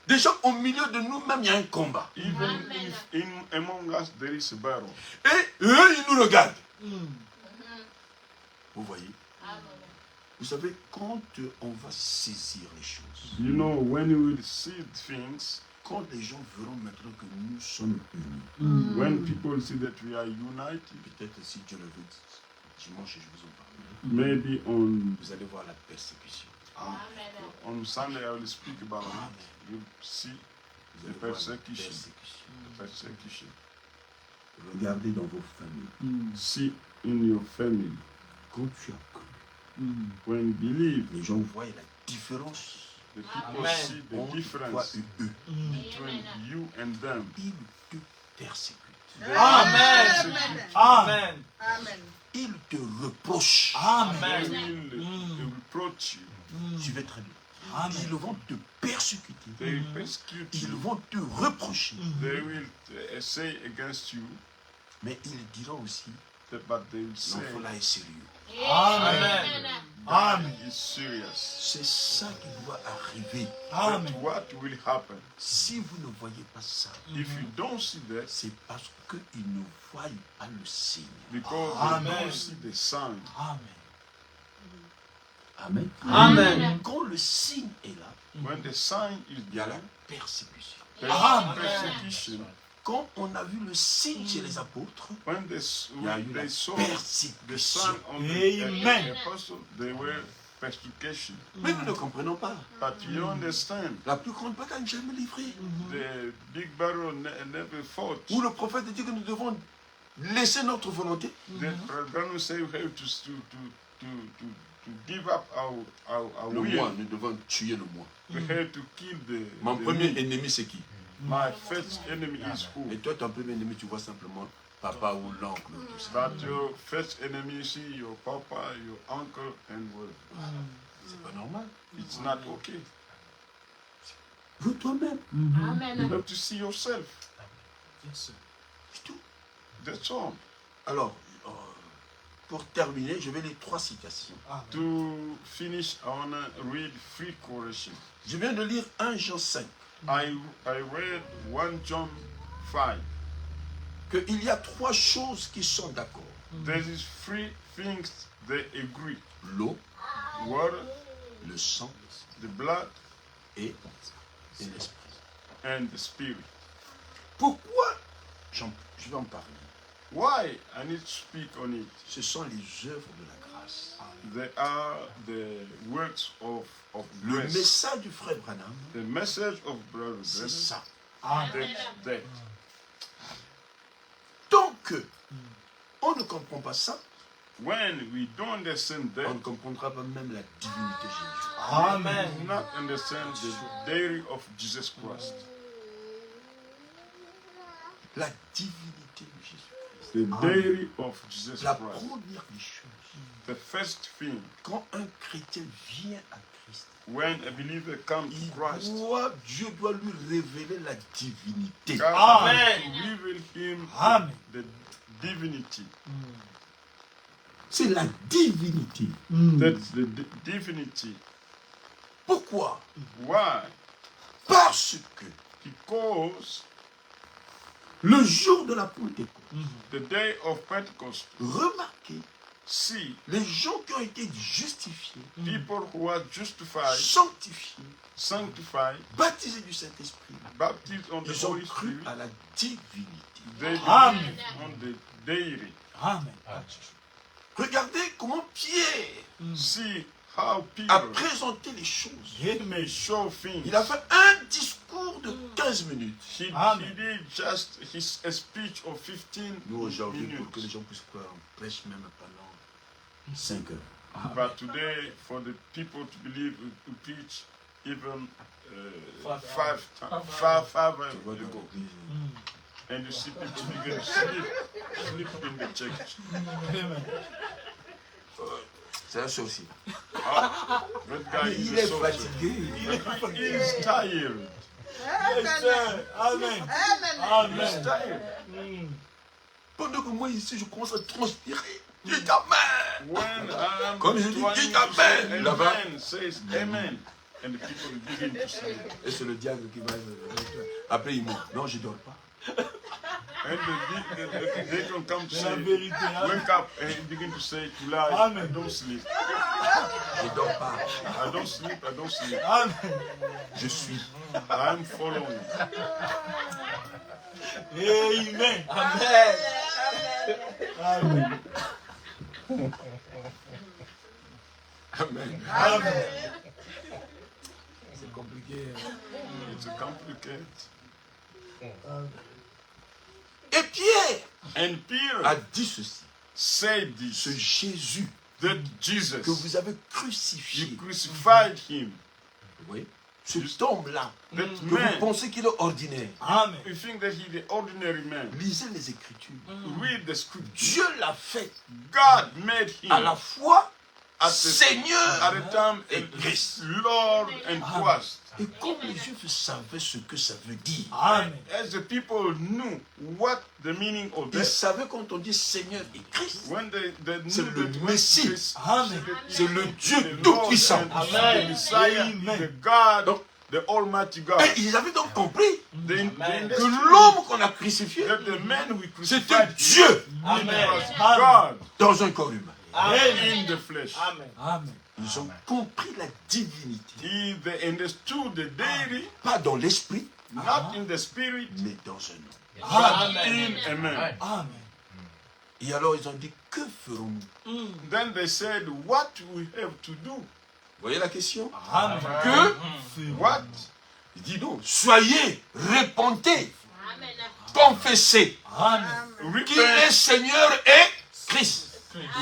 Déjà au milieu de nous-mêmes, il y a un combat. Even if among us there is a battle. Et eux, ils nous regardent. Vous voyez? Vous savez, quand on va saisir les choses, You know, when you will see things, quand les gens verront maintenant que nous sommes unis, when people see that we are united, peut-être si Dieu le veut, dimanche, je vous en parle, maybe on vous allez voir la persécution. Sunday I will speak about it. You see Vous the allez voir la persecution. persécution. Regardez dans vos familles. See in your family. Quand tu as cru, When you believe, les gens voient la différence the people Amen. see the entre toi difference et eux. between you and them. Ils te persécutent. Amen. Amen. Amen. Ils te reprochent. They Amen. will reproach you. Tu vas très bien. Ils vont te persécuter. They will persecute Ils you. vont te reprocher. They will say against you, Mais ils diront aussi, but they will say l'enfant là est sérieux. Amen. God is serious. C'est ça qui doit arriver. But what will happen Si vous ne voyez pas ça, if you don't see that? c'est parce qu'ils ne voient pas le signe. Because Amen. they don't see the sign. Amen. Amen. Quand le signe est là, When the sign is il y a la there, persécution. there is persecution. Quand on a vu le signe chez les apôtres, When il y a eu la they saw the persécution. sign on Amen. the apostle, they were persecution. Mais nous ne comprenons pas. But you understand, La plus grande bataille n'est jamais livrée. the big battle never fought. Où le prophète dit que nous devons laisser notre volonté. The Branham say we have to give up our Le will. moi, nous devons tuer le moi. We have to kill Mon the premier me. ennemi, c'est qui? My first enemy is who? Et toi, ton premier ennemi, tu vois simplement papa ou l'oncle. Tout ça. But your first enemy, you see your papa, your uncle, and what? C'est pas normal. It's not okay. Vous toi-même. You have to see yourself. C'est tout. That's all. Alors, pour terminer, je vais lire 3 citations. To finish, I want to read 3 quotations. Je viens de lire 1 Jean 5. I read 1 John 5. Qu'il y a 3 choses qui sont d'accord. There is 3 things they agree: L'eau, water, le sang the blood, et l'esprit. and the spirit. Pourquoi je vais en parler. Why I need to speak on it? Ce sont les œuvres de la grâce. They are the works of Le grace. message du frère Branham, The message of Brother c'est Branham, ça. that Tant que on ne comprend pas ça, when we don't understand on that, ne comprendra pas même la divinité de Jésus. Amen. we do not understand the deity of Jesus Christ. La divinité de Jésus. The deity of Jesus La Christ. première des choses, The first thing, quand un chrétien vient à Christ, when a believer comes to Christ, Dieu doit lui révéler la divinité. God Amen. has to reveal him Amen. the divinity. C'est la divinité. That's the divinity. Pourquoi? Why? Parce que Because le jour de la Pentecôte, the day of Pentecost, remarquez see les gens qui ont été justifiés, people who are justified, sanctifiés, sanctified, baptisés du Saint-Esprit. baptized on the Ils ont Holy cru Spirit, à la divinité. they Amen. believe on the deity. Amen. Regardez comment Pierre See how a Peter présenté les choses. Amen. show things. Il a fait un discours de 15 minutes. He Amen. did just a speech of 15 Nous aujourd'hui, pour que les minutes. gens puissent croire, on prêche même pendant 5 heures. But today, for the people to believe, we preach even five Tu vois hours dans ago. l'église, And you see people begin to sleep in the church. Amen. c'est un sorcier. Ah, that guy Mais is il a est sorcerer. fatigué. He is tired. Yes, sir. Amen. He is Amen. tired. Pendant que moi ici, je commence à transpirer. Je dis Amen. When I'm Comme je dis, trying dites to say Amen, là-bas. amen, says amen. And the people begin to say. Et c'est le diable qui va. Après, il monte. Non, je ne dors pas. And they can come to C'est la say, vérité. Amen. wake up and begin to say to lie, Amen. I don't sleep. Je ne dors pas. I don't sleep, I don't sleep. Amen. Je suis. I'm following. Amen. Amen. Amen. Amen. Amen. C'est compliqué. It's complicated. Et Pierre And Peter a dit ceci. said Ce this, Jésus that que Jesus, vous avez you crucifié. crucified him. Oui. Cet homme-là, That que vous man, pensez qu'il est ordinaire. Amen. you think that he's the ordinary man. Lisez les Écritures. Read the scripture. Dieu l'a fait God made him à la fois at the Seigneur. time et Christ. Lord and Christ. Et comme les Juifs savaient ce que ça veut dire, Amen. As the people knew what the meaning of ils that, savaient quand on dit Seigneur et Christ, when they C'est knew le that Messie. Christ, Amen. c'est le Dieu the Lord Tout-Puissant. and Amen. the Messiah, Amen. the God, Donc, the Almighty God. Et ils avaient donc compris They Amen. que understood l'homme qu'on a crucifié, that the man we c'était crucified Dieu Amen. was Amen. God dans un corps humain. in the flesh. Amen. Amen. Ils ont compris la divinité, They understood the deity, pas dans l'esprit, not in the spirit, mais dans un homme. but Amen. in a man. Amen. Et alors ils ont dit, que ferons-nous? Then they said, what we have to do? Vous voyez la question? Amen. Que? What? Il dit non, soyez, répondez, confessez Amen. qu'il est Repent, Seigneur et Christ.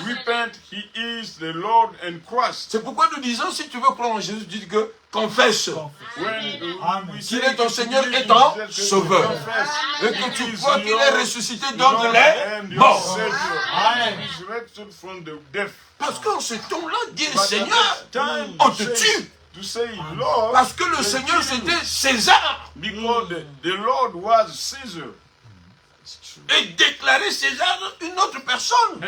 repent, he is the Lord and Christ. C'est pourquoi nous disons, si tu veux croire en Jésus, tu dis que confesse. When Amen. we Qu'il say est ton to Seigneur believe et in ton Jesus, Sauveur. confess, Et que tu He is crois qu'il your est ressuscité d'entre Lord les and your morts. Savior. Amen. He is resurrected from the death. Parce qu'en ce temps-là, dire But at Seigneur, that time, on te to say- tue. to say Lord, Parce que le they Seigneur, kill you. c'était César. Because the Lord was Caesar. Et déclarer César une autre personne.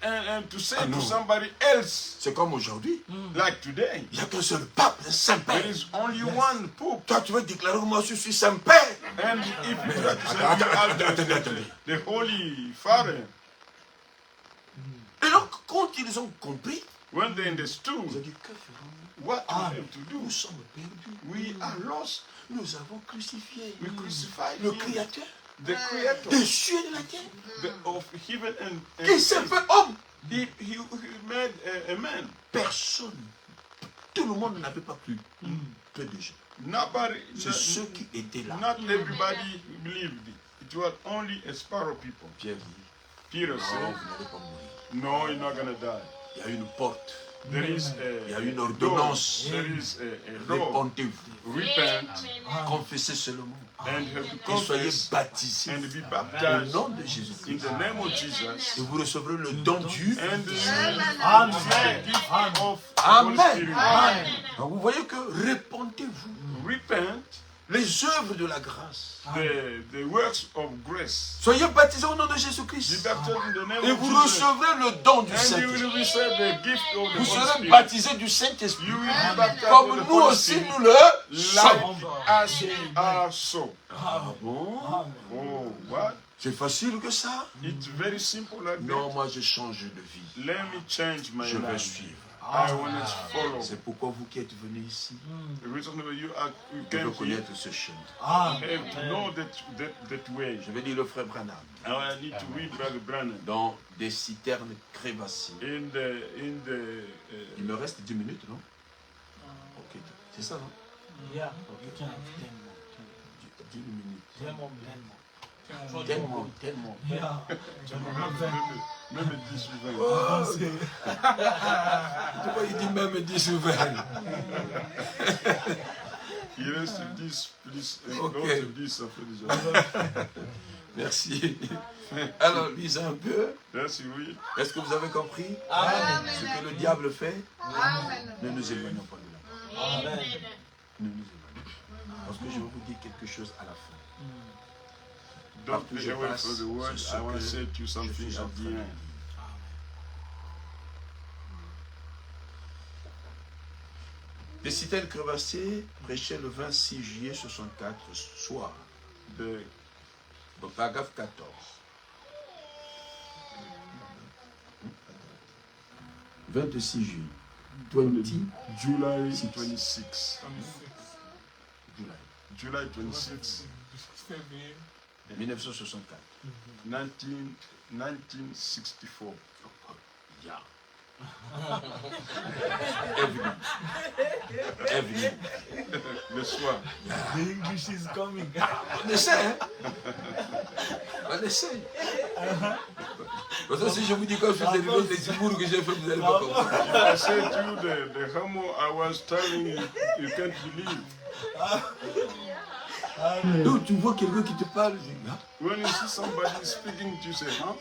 And to say Ah, to non. somebody else, C'est comme aujourd'hui. like today, Il n'y a qu'un seul pape, un Saint-Père. there is only one Pope. Toi, tu veux déclarer moi, je suis Saint-Père. And if you try to say Attends, you are attendez. the Holy Father, Et donc, quand ils ont compris, when they ils ont understood dit, que ferons-nous? what we have to do, Nous sommes perdus. we are lost. Nous avons crucifié We crucified le him, Créateur the Creator des cieux et de la terre. of heaven and Qui s'est fait homme. he made a man. Personne. Tout le monde n'avait pas cru. Peu de gens. Nobody, C'est ceux qui étaient là. not everybody believed it. It was only a sparrow people. Pierre dit, Peter non, said, vous n'allez pas mourir. no, you're not going to die. Il y a une porte. There is Il y a a une door. ordonnance. There is a door. Répondez-vous. Repent Confessez seulement. and have to Et soyez confess baptisés and be au baptized nom de in Jésus-Christ. the name of Jesus. Et vous recevrez le don du. And Amen. the gift of the Amen. Holy Spirit. Amen. Donc vous voyez que répondez-vous. Repent Les œuvres de la grâce. the works of grace. Soyez baptisés au nom de Be Jésus-Christ. baptized in the name Et of vous Jesus. recevrez le don du And you Saint-Esprit. will receive the gift of the Vous Holy serez Spirit. baptisés du Saint-Esprit. You will be baptized Comme with the nous Holy aussi Spirit. nous le sommes. Like as we are so. Ah bon? Oh, what? C'est facile que ça? It's very simple like Non, that. moi je change de vie. Let me change my Je vais life. suivre. I want to follow. C'est pourquoi vous qui êtes venus ici, The reason why you vous came devez here, connaître ce chemin. have to know that way. Je vais dire le frère Branham. Now I need to read Brother Branham. Dans des citernes crévassées. Il me reste 10 minutes, non? Ok, c'est ça, non? Yeah. 10 minutes. Tellement. Tellement. Même 10 ou 20. Oh, pourquoi il dit même 10 ou 20? Il reste 10 plus Ok. l'autre 10, ça fait déjà. Merci. Alors, lisez un peu. Merci, oui. Est-ce que vous avez compris Amen. ce que le diable fait? Ne nous éloignons pas de là. Amen. Ne nous éloignons. Parce que je vais vous dire quelque chose à la fin. Don't Partout take je away passe, from the word. c'est ce I want to que say to you je something suis en at train the de end. dire. Des citernes crevassées prêchait le 26 juillet 64 soir. Donc, paragraphe 14. « 26 juillet. 20 July 26. July. July 26. 1964. 1964. Yeah. Evening. Le soir. The English is coming. On essaie, hein? On essaie. Parce que si je vous dis quand je suis arrivé, les humours que j'ai fait, vous n'allez pas comprendre. I said to you the homo I was telling you, you can't believe. Donc tu vois quelqu'un qui te parle, tu dis, ah, When you see somebody speaking to you, say, huh?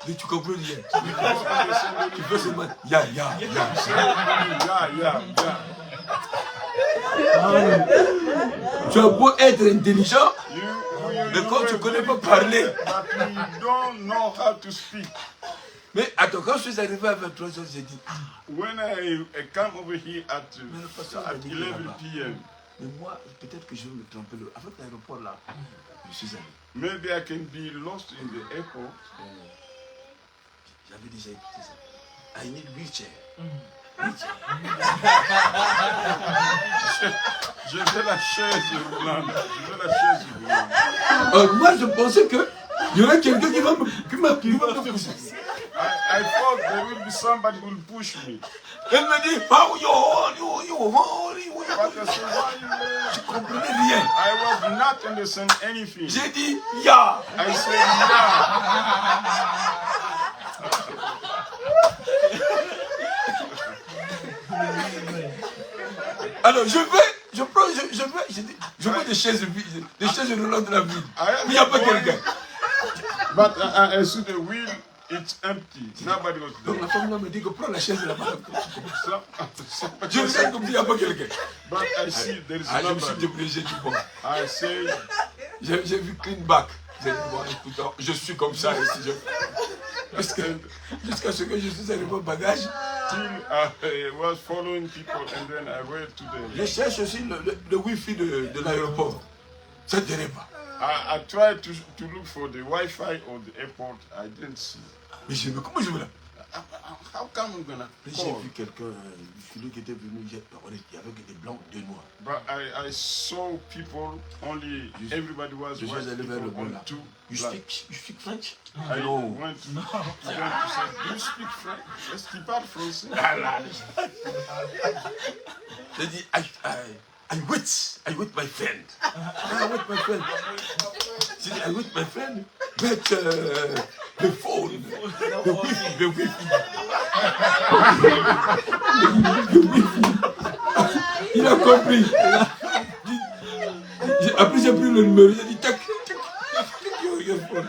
mais tu comprends rien. You don't understand Tu fais seulement, ya. yeah, yeah. Tu as beau être intelligent, mais You quand tu ne were connais very pas parler. but you don't know how to speak. Mais attends, quand je suis arrivé à 23h, j'ai dit, ah, When I come over here at mais le pasteur m'a dit 11 là-bas. p.m., Mais moi, peut-être que je vais me tromper. Avec l'aéroport là, je suis allé. maybe I can be lost in the airport. J'avais déjà écouté ça. I need wheelchair. Je veux la chaise roulante. Moi, je pensais que il y aurait quelqu'un qui va me pousser. I thought there will be somebody who will push me. Elle me dit, how you. But I said, why you Je ne comprenais rien. I was not understanding anything. J'ai dit, ya. I said, yeah. Alors, je vois des chaises roulantes de la ville. Mais il n'y a pas quelqu'un. But I see the wheel, it's empty. Nobody was Donc there. la femme là me dit que prends la chaise là-bas. So, Je regarde comme s'il n'y a pas quelqu'un. but I see there is Ah, je me suis nobody. débrouillé, j'ai dit bon. I say, J'ai vu clean back. J'ai dit bon, écoute, je suis comme ça ici. Jusqu'à ce que je suis arrivé au bagage. till I was following people and then I went to Je the. cherche aussi le wifi de l'aéroport. Ça ne dirait pas. I tried to look for the Wi-Fi of the airport. I didn't see. Mais comment je vais là? How come I'm gonna J'ai call? vu quelqu'un, celui qui était venu, il y avait que des blancs, des noirs. But I saw people only. Everybody was Je suis white allé vers le people bon là. on two You black. speak French? I No. went to them to say, do you speak French? Est-ce qu'il parle français? J'ai dit, I wait my friend. I wait my friend. J'ai dit, I wait my friend, but the phone, the wifi. Il a compris. Après j'ai pris le numéro, j'ai dit, tac, your phone.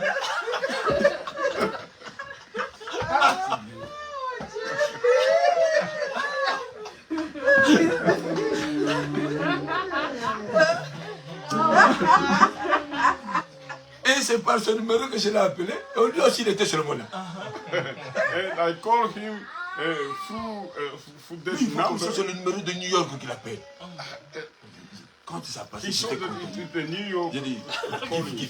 Et c'est par ce numéro que je l'ai appelé. Et lui aussi, il était sur le là. And I called him through this Il faut comme ça, number. c'est le numéro de New York qu'il appelle. Quand ça passe, He showed j'étais content. it to the New York J'ai dit, calling.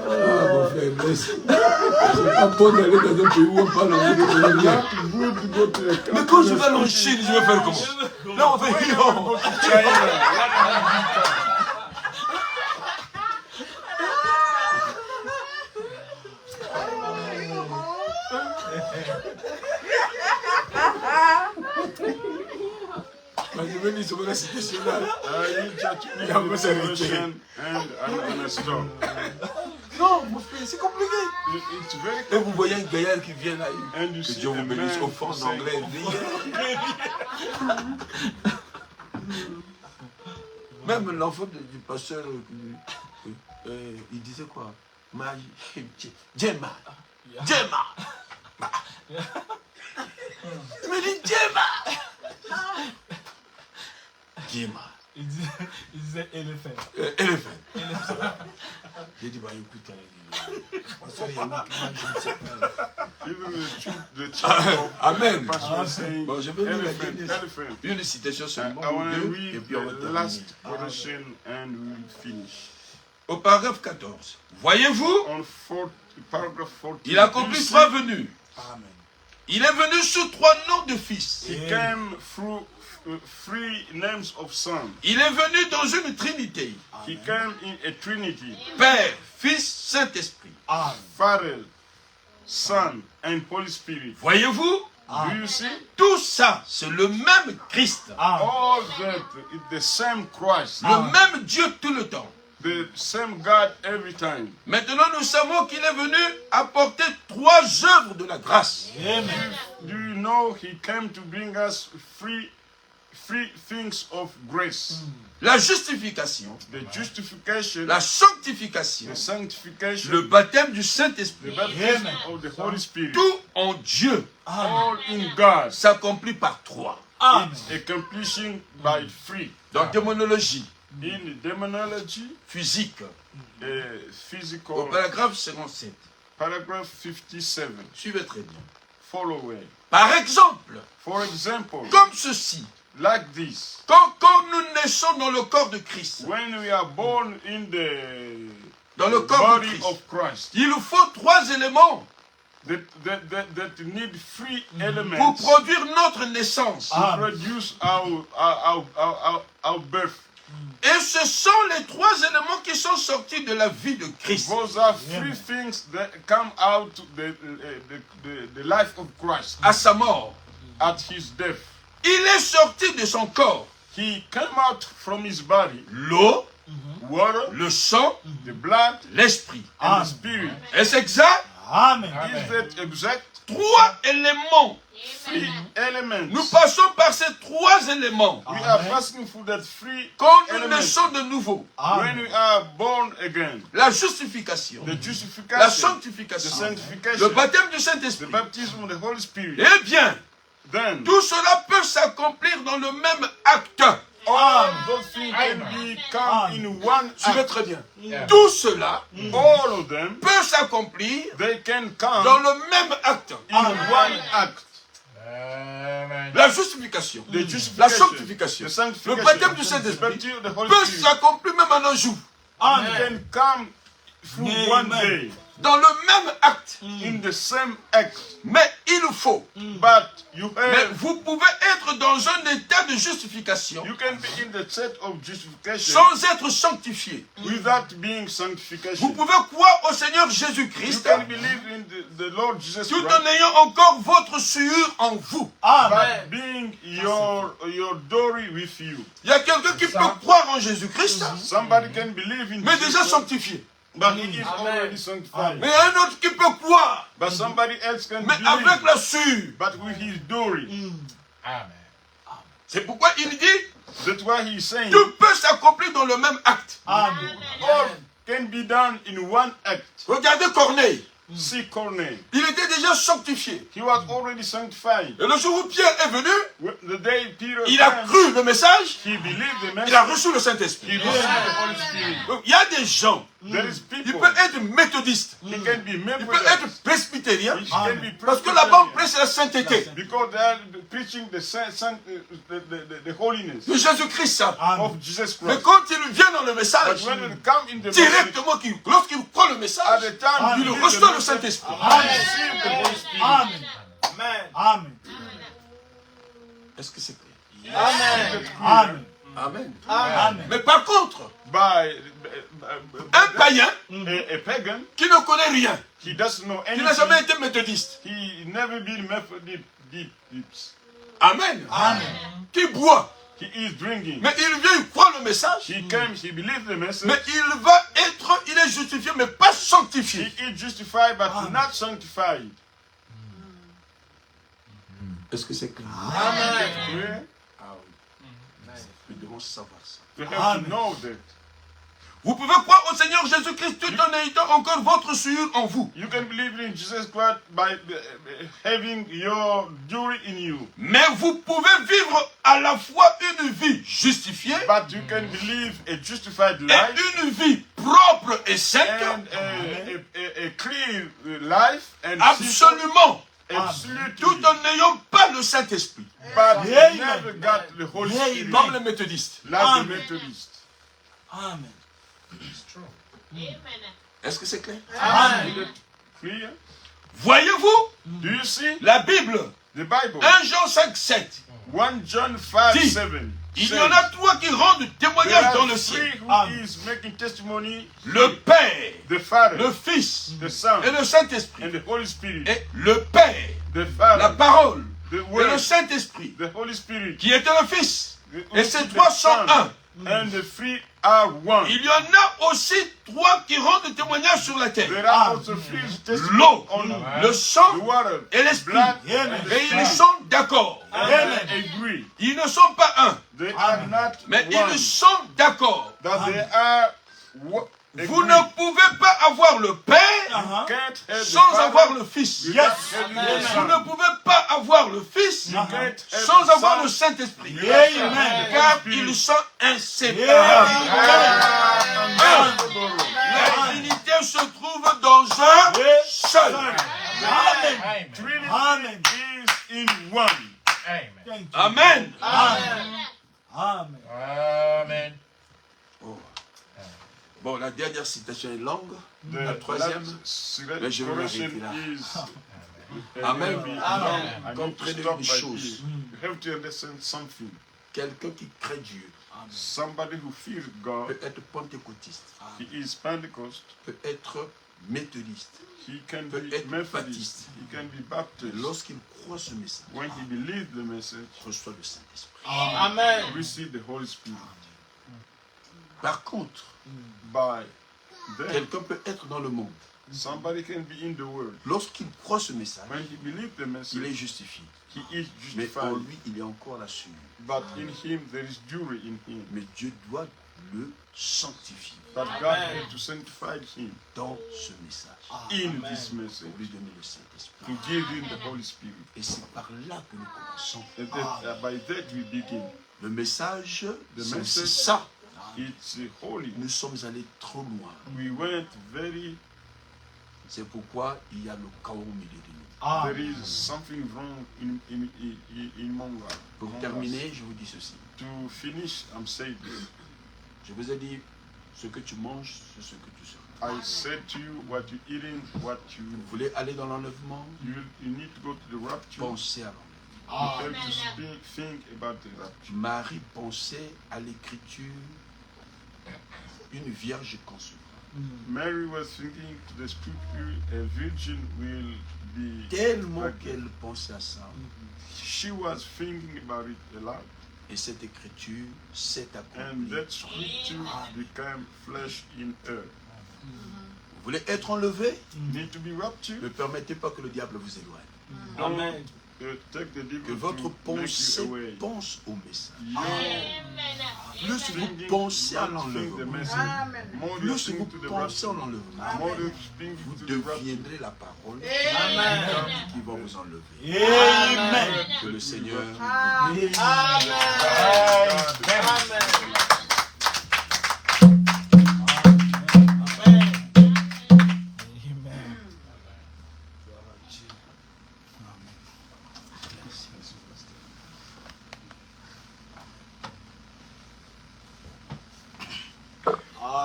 mon frère, laisse. C'est pas bon d'aller dans un pays où on parle anglais de rien. Mais quand je vais aller en Chine, je vais faire comment? Là, on fait je vais dire sur la situation là. Non, mon frère, c'est compliqué. Et vous voyez un gaillard qui vient là. Que Dieu vous bénisse au fond d'anglais. Même l'enfant du pasteur, il disait quoi? Djemma. Djemma. Il me dit Djemma. Djemma. Il disait éléphant. Éléphant. J'ai dit, bah écoute, Amen. Bon, je vais lire une citation seulement. Et puis on va terminer. Au paragraphe 14. Voyez-vous, il accomplit 3 venues. Il est venu sous 3 noms de fils. He came through 3 names of sons. Il est venu dans une trinité. He came in a trinity. Père, Fils, Saint-Esprit. Father, Son, and Holy Spirit. Voyez-vous, Do you see? tout ça, c'est le même Christ. All that is the same Christ. Le même Dieu tout le temps. The same God every time. Maintenant, nous savons qu'il est venu apporter 3 œuvres de la grâce. Do you know he came to bring us three things of grace? La justification, The justification, la sanctification, the sanctification, le baptême du the Saint-Esprit. baptism of the Holy Spirit. Tout en Dieu All in God. s'accomplit par 3. It's accomplishing by 3. Dans démonologie, In demonology, physique, au physical, paragraphe 57. paragraph 57. Suivez très bien. Follow it. Par exemple, For example, comme ceci, like this. quand nous naissons dans le corps de Christ, When we are born in dans le the corps de body Christ, of Christ, il nous faut 3 éléments that need 3 pour elements produire notre naissance. to produce our birth. Et ce sont les 3 éléments qui sont sortis de la vie de Christ. Those are 3 things that come out the life of Christ À sa mort, at his death. il est sorti de son corps He came out from his body, l'eau, water, le sang, the blood, l'esprit. and the spirit. Est-ce exact? Amen. Is that exact? 3 éléments. 3 elements. Nous passons par ces 3 éléments We are passing through that 3 quand nous elements naissons de nouveau. when we are born again. La justification, The la justification, the sanctification, sanctification, le baptême du the Saint-Esprit. baptism of the Holy Spirit. Eh bien, Then tout cela peut s'accomplir dans le même acte. all those things can come in one Suivez act. très bien. Tout cela All of them, peut s'accomplir they can dans come le même acte. in one act. La justification, The la justification, sanctification, the le sanctification, baptême du the Saint-Esprit baptism of the Holy peut Spirit s'accomplir même en un jour. can come through one day Dans le même acte. in the same act. Mais il faut. But you Mais have, vous pouvez être dans un état de justification you can be in the state of justification sans être sanctifié. without being Vous sanctification. pouvez croire au Seigneur You Jésus-Christ can believe in the Lord Jesus tout Christ, en ayant encore votre sueur en vous. but being your glory with you. Il y a quelqu'un qui peut croire en Jésus-Christ, Somebody can believe in mais déjà Jesus, sanctifié. but he is already sanctified. Mais il y a un autre qui peut croire, But somebody else can mais avec believe, la sueur. but with his glory. C'est pourquoi il dit, That's why he's saying tout peut s'accomplir dans le même acte. all can be done in one act. Regardez Corneille. see Cornelius. Il était déjà sanctifié. He was already sanctified. Et le jour où Pierre est venu, The day Peter il a came, cru le message, he believed the il a message. reçu le He Saint-Esprit. received the Holy Spirit. Donc, il y a des gens, There is il people. peut être méthodiste, He can be il peut Methodist. être presbytérien, He can be parce que là-bas on Presbyterian. prêche la sainteté Because they are preaching the holiness de Jésus-Christ. Ça. of Jesus Mais Christ. quand il vient dans le message, But when it comes in the message, directement, lorsqu'il prend le at message, the time il you read reçoit the le message, Saint-Esprit. you receive the Holy Spirit. Amen. Amen. Est-ce que c'est clair? Amen. Amen. Amen. Mais par contre, By un païen a pagan, qui ne connaît rien, he doesn't know qui n'a jamais anything. été méthodiste, He never been Methodist. Amen, Amen. qui boit, He is drinking. mais il vient, il croit le message, He came, he believed the message. mais il est justifié, mais pas sanctifié. He is justified, but not sanctified. Est-ce que c'est clair? Amen. Ah oui. Nous devons savoir ça. You have to know that. Vous pouvez croire au Seigneur Jésus-Christ tout en ayant encore votre souillure en vous. You can believe in Jesus Christ by having your jury in you. Mais vous pouvez vivre à la fois une vie justifiée But you can believe a justified et life une vie propre et sainte, and a clean life and absolument, absolutely. tout en n'ayant pas le Saint-Esprit, But you Amen. never got the Holy Spirit comme les méthodistes. like the Amen. Methodist. Amen. Est-ce que c'est clair? Amen. Is it clear? Voyez-vous, Do you see la Bible, the Bible? 1 Jean 5, 7, 1 John 5, Dit, 7. il y en a trois qui rendent There témoignage dans are le three ciel. who Amen. is making testimony: Le Père, the Father, le Fils the Son, et le Saint-Esprit. and the Holy Spirit. Et le Père, The la Father, parole the et Word, le Saint-Esprit, the Holy Spirit, qui était le Fils. the Et ces the trois sont Son, un. and the three are one. Il y en a aussi trois qui rendent témoignage sur la terre. There are also three testimonies L'eau, on le the sang water, et l'esprit. blood, Amen. and the Et ils spirit. sont d'accord. And Amen. they agree. Ils ne sont pas un, They are not mais one. ils sont d'accord. That they are Vous ne pouvez pas avoir le Père can't have the sans Father avoir le Fils. without Yes. having the Amen. Vous Son. ne pouvez pas avoir le Fils You can't have sans the avoir Son le Saint-Esprit. Amen. Car ils sont inséparables. La divinité se trouve dans un seul. Amen. Trinity Amen. is in one. Thank you. Amen. Amen. Amen. Amen. Oh. Bon, la dernière citation est longue. The La troisième. last Mais je vais correction m'arrêter là. is Amen. I need to Comprenez stop une by chose. here. You have to understand something. Quelqu'un qui craint Dieu Somebody who fears God, peut être pentecôtiste, he is Pentecost, peut être méthodiste. he can peut be être Methodist, baptiste. he can be Et Baptist. lorsqu'il croit ce message, When he believes the message, il reçoit le Saint-Esprit. Amen. receive the Holy Spirit. Par contre, By then, quelqu'un peut être dans le monde. somebody can be in the world. Lorsqu'il croit ce message, When he believes the il est message, justifié. he is Mais en justified. lui, il y a encore la souillure. But in him, there is jury in him. Mais Dieu doit le sanctifier But God had to sanctify him dans ce message. in this message, Pour lui donner le Saint-Esprit. to give him the Holy Spirit. Et c'est par là que nous commençons. And that, by that we begin. Le message, The c'est aussi message. ça. It's holy. Nous sommes allés trop loin. We went very, C'est pourquoi il y a le chaos au milieu de nous. there is something wrong in Monga. Pour terminer, je vous dis ceci. To finish, I'm saying this. Je vous ai dit, ce que tu manges, c'est ce que tu seras. I said to you, what you eating, what Vous voulez aller dans l'enlèvement? you need to go to the rapture. Pensez à l'enlèvement. You have to think about the rapture. Marie pensait à l'écriture, une vierge concevra. Mary was thinking to the scripture, a virgin will be. Tellement qu'elle pensait à ça, She was thinking about it a lot, et cette écriture s'est and accomplie. that scripture became flesh in her. Vous voulez être enlevé? Need to be raptured. Ne permettez pas que le diable vous éloigne. Don't take the devil Que votre to make you pensée away. pense au message. Your plus vous pensez à l'enlèvement, plus vous pensez à l'enlèvement, vous deviendrez la parole qui va vous enlever. Amen. Que le Seigneur Amen.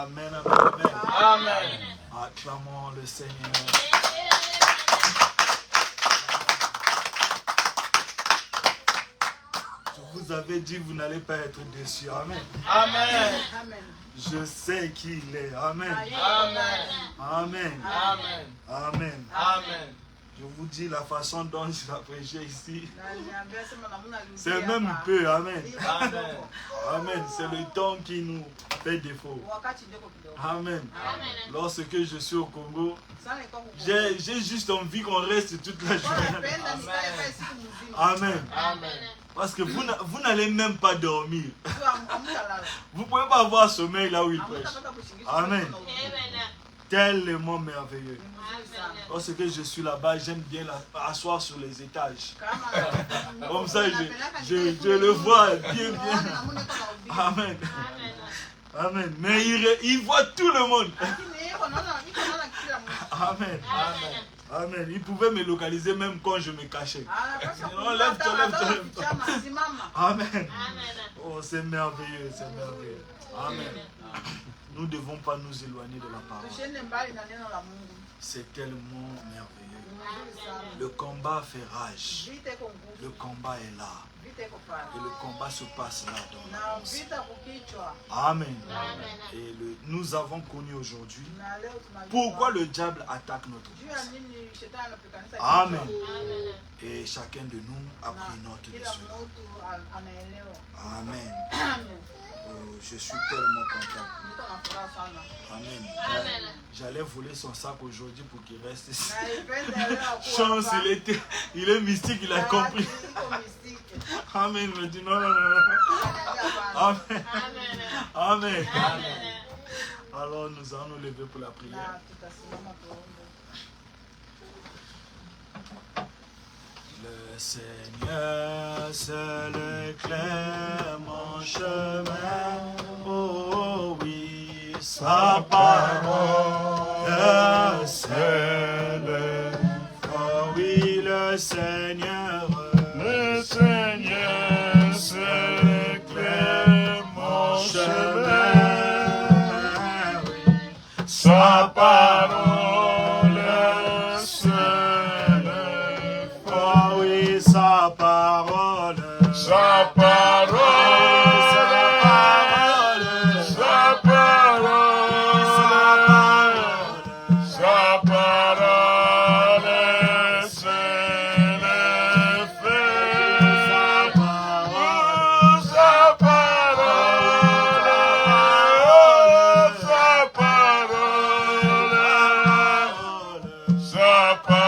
Amen, amen, amen. Amen. Acclamons le Seigneur. Je vous avais dit, vous n'allez pas être déçus. Amen. Amen. Je sais qui il est. Amen. Amen. Amen. Amen. Amen. Amen. Je vous dis la façon dont je l'ai prêché ici. C'est même peu. Amen. Amen. Amen. C'est le temps qui nous fait défaut. Amen. Lorsque je suis au Congo, j'ai juste envie qu'on reste toute la journée. Amen. Amen. Parce que vous n'allez même pas dormir. Vous ne pouvez pas avoir sommeil là où il prêche. Amen. Tellement merveilleux. Lorsque je suis là-bas, j'aime bien asseoir sur les étages. Comme ça, je le vois bien, bien. Amen. Amen. Mais il voit tout le monde. Amen. Amen. Il pouvait me localiser même quand je me cachais. Non, lève-toi, lève-toi, lève-toi. Amen. Oh, c'est merveilleux, c'est merveilleux. Amen. Nous ne devons pas nous éloigner de la parole. C'est tellement merveilleux. Le combat fait rage. Le combat est là. Et le combat se passe là dans la pensée. Amen. Et nous avons connu aujourd'hui pourquoi le diable attaque notre pensée. Amen. Et chacun de nous a pris note de cela. Amen. Oh, je suis tellement content. Amen. J'allais voler son sac aujourd'hui pour qu'il reste ici. Chance, il est mystique, il a compris. Amen. Il me dit non, non, non. Amen. Amen. Alors nous allons nous lever pour la prière. Le Seigneur seul éclaire mon chemin. Oh oui, sa parole seule. Oh oui, le Seigneur. Le Seigneur seul éclaire mon chemin. Oui, sa parole. Sa parole, sa parole, sa parole, sa parole, c'est le feu, sa parole, sa parole, sa parole, sa parole.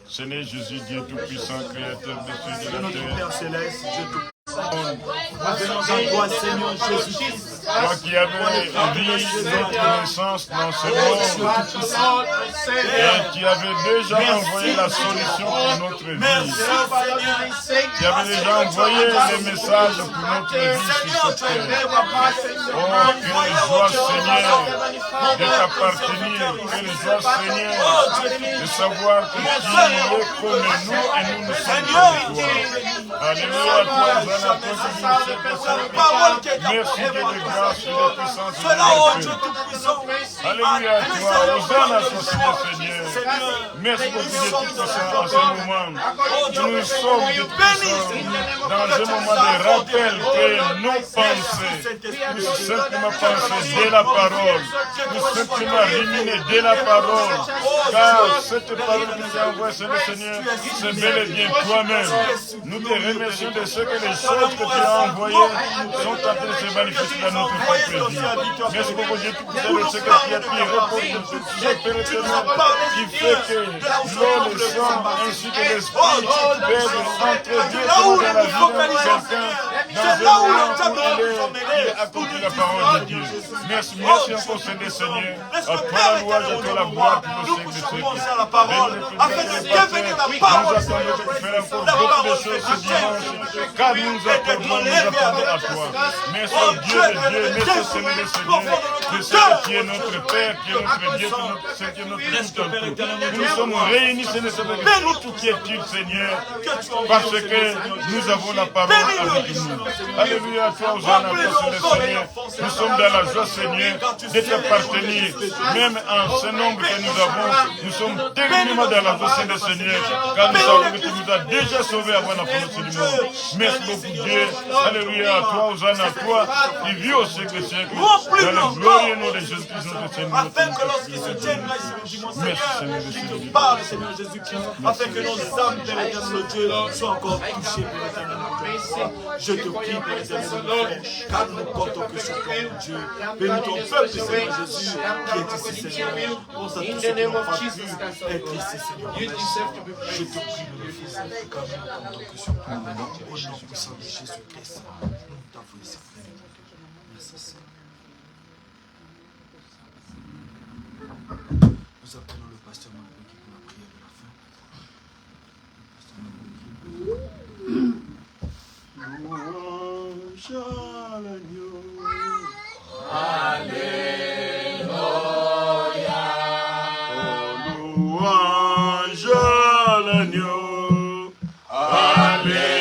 Seigneur Jésus, Dieu Tout-Puissant, Créateur de cieux et de la Notre terre. Père Céleste, Dieu Tout-Puissant, nous venons à toi, Seigneur Jésus. toi qui avais dit notre naissance dans ce monde, et qui avais déjà envoyé la solution pour notre vie. Qui avait déjà envoyé les messages pour notre vie sur cette terre. Oh, quelle joie, Seigneur, de t'appartenir. Quelle joie, Seigneur, de savoir que tu es comme nous et nous nous sommes comme toi. Alléluia, toi, merci de grâce et de puissance de Dieu. Alléluia, toi, Hosanna, toi, Seigneur. Merci pour toute puissance en ce moment. Nous sommes de puissance dans un moment de rappel que nos pensées, nous simplement penser dès la parole, nous simplement ruminer dès la parole, car cette parole que tu as envoyée, Seigneur, c'est bel et bien toi-même. Nous te remercions de ce que les choses que tu as envoyées sont en train de se manifester dans notre propre vie. Merci beaucoup, Dieu, pour ce que tu as pu répondre, qui fait que l'eau, le sang, ainsi que l'esprit peuvent entrer directement dans la vie de quelqu'un, dans un moment où il est accompli la parole de Dieu. Merci, merci encore, Seigneur. À toi la louange, à toi la gloire, pour le siècle de siècle. Afin de devenir la parole, nous attendons de faire encore beaucoup de choses ce dimanche, car nous attendons à toi. Merci Dieu de Dieu, merci Seigneur de Seigneur, de ce que tu es notre Père, qui est notre Dieu, qui est notre tout en tout. Nous sommes réunis, Seigneur, pour tout qui est utile, Seigneur, parce que nous avons la parole avec nous. Alléluia, toi, Hosanna, Seigneur. Nous sommes dans la joie, Seigneur, de t'appartenir. Même en ce nombre que nous avons, nous sommes terriblement dans la joie, Seigneur, car nous savons que tu nous as déjà sauvés avant la fondation du monde. Merci beaucoup, Dieu. Alléluia, à toi, Hosanna, à toi, qui vis au siècle siècle, dans le glorieux nom de Jésus-Christ, notre Seigneur. Afin que lorsqu'ils se tiennent là, ils se dimanche, qu'ils te parlent, Seigneur Jésus-Christ, afin que nos âmes, Père éternel Dieu, soient encore touchées, Père éternel Dieu. Je te prie, Père éternel Dieu, car nous comptons que sur toi, mon Dieu. Bénis ton peuple, Seigneur Jésus, qui est ici, Seigneur. On s'attend à ce qu'on n'a pas pu être ici, Seigneur. Je te prie, mon Fils, car nous comptons que sur toi. Au nom puissant de Jésus-Christ, nous t'avons ici. Merci, Seigneur. Nous appelons le pasteur Mabouki pour la prière de la fin. Louange à l'agneau. Alléluia. Louange à l'agneau. Alléluia.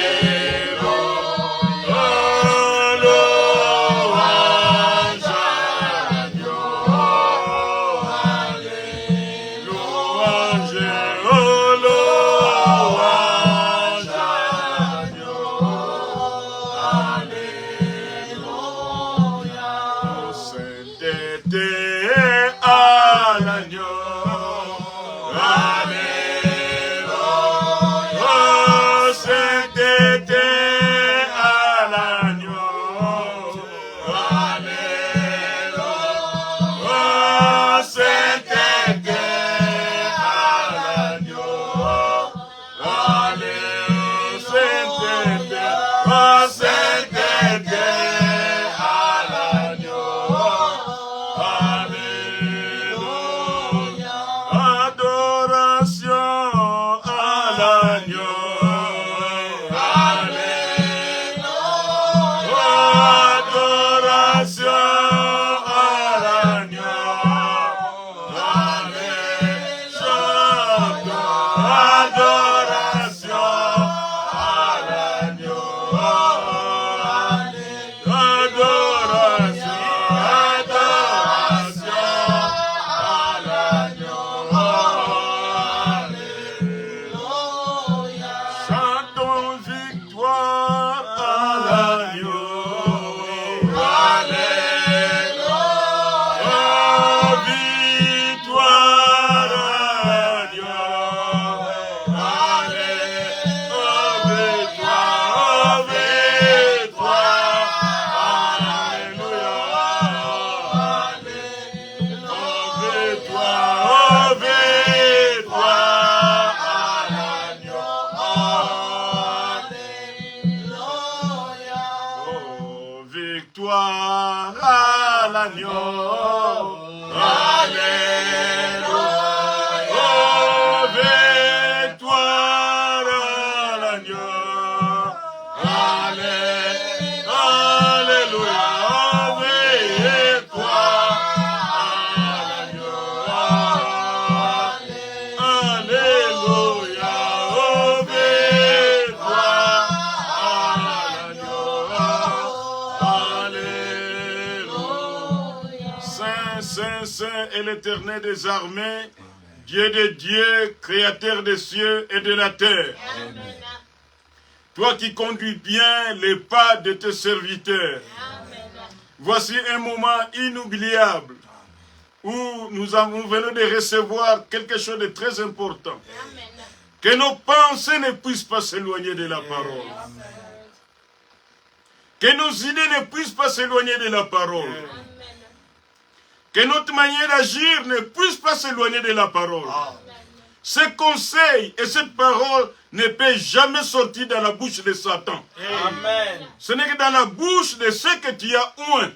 l'agneau. Alléluia. Oh, victoire à l'agneau. Alléluia. Oh, victoire à l'agneau. Alléluia. Oh, victoire à l'agneau. Alléluia. Saint, Saint, Saint est l'Éternel des armées, Dieu de Dieu, créateur des cieux et de la terre. Amen. Toi qui conduis bien les pas de tes serviteurs. Amen. Voici un moment inoubliable où nous venons de recevoir quelque chose de très important. Amen. Que nos pensées ne puissent pas s'éloigner de la parole. Que nos idées ne puissent pas s'éloigner de la parole. Amen. Que notre manière d'agir ne puisse pas s'éloigner de la parole. Ce conseil et cette parole ne peut jamais sortir dans la bouche de Satan. Amen. Ce n'est que dans la bouche de ceux que tu as oint,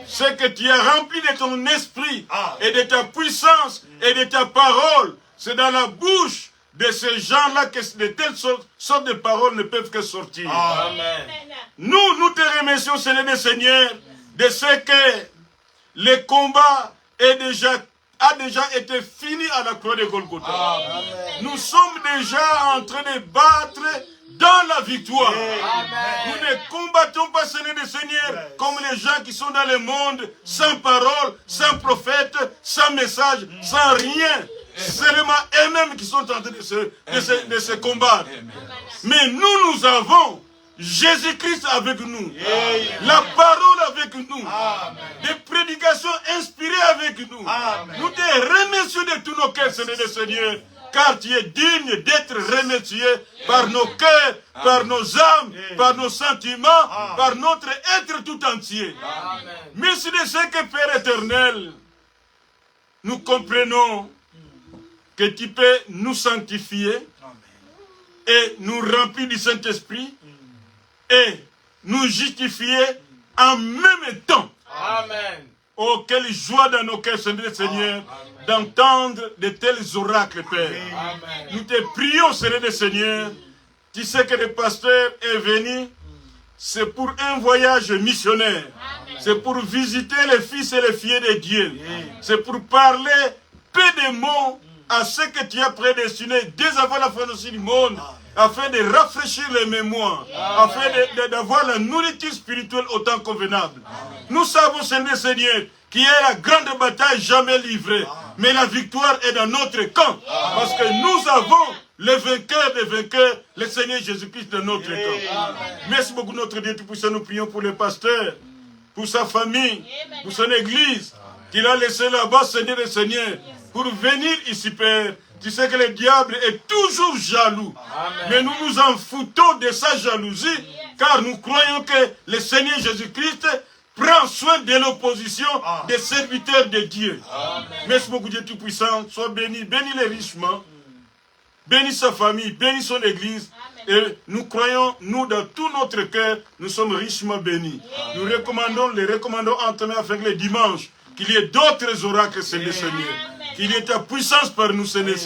ceux que tu as remplis de ton esprit et de ta puissance et de ta parole. C'est dans la bouche de ces gens-là que de telles sortes de paroles ne peuvent que sortir. Amen. Nous te remercions, Seigneur, Seigneur, de ce que le combat a déjà été fini à la croix de Golgotha. Amen. Nous sommes déjà en train de battre dans la victoire. Nous ne combattons pas, Seigneur, comme les gens qui sont dans le monde, sans parole, sans prophète, sans message, sans rien. Seulement eux-mêmes qui sont en train de se combattre. Mais nous avons Jésus-Christ avec nous, la parole avec nous, des prédications inspirées avec nous. Nous te remercions de tous nos cœurs, Seigneur, car tu es digne d'être remercié par nos cœurs, par nos âmes, par nos sentiments, par notre être tout entier. Merci de ce que, Père éternel, nous comprenons que tu peux nous sanctifier et nous remplir du Saint-Esprit et nous justifier en même temps. Amen. Oh, quelle joie dans nos cœurs, Seigneur, d'entendre de tels oracles, Père. Amen. Nous te prions, Seigneur. Tu sais que le pasteur est venu, c'est pour un voyage missionnaire. C'est pour visiter les fils et les filles de Dieu. C'est pour parler peu de mots à ceux que tu as prédestinés dès avant la fondation du monde, afin de rafraîchir les mémoires, afin d'avoir la nourriture spirituelle autant convenable. Nous savons, Seigneur, qu'il y a la grande bataille jamais livrée, mais la victoire est dans notre camp, parce que nous avons le vainqueur des vainqueurs, le Seigneur Jésus-Christ de notre camp. Merci beaucoup, notre Dieu Tout-Puissant. Nous prions pour le pasteur, pour sa famille, pour son église, qu'il a laissé là-bas, Seigneur et Seigneur, pour venir ici, Père. Tu sais que le diable est toujours jaloux. Amen. Mais nous nous en foutons de sa jalousie, car nous croyons que le Seigneur Jésus-Christ prend soin de l'opposition des serviteurs de Dieu. Amen. Merci beaucoup, Dieu Tout-Puissant. Sois béni, bénis-les richement. Bénis sa famille, bénis son église. Et nous croyons, nous, dans tout notre cœur, nous sommes richement bénis. Nous les recommandons entre nous avec les dimanches, qu'il y ait d'autres oracles, Seigneur. Qu'il y ait ta puissance par nous, Seigneur.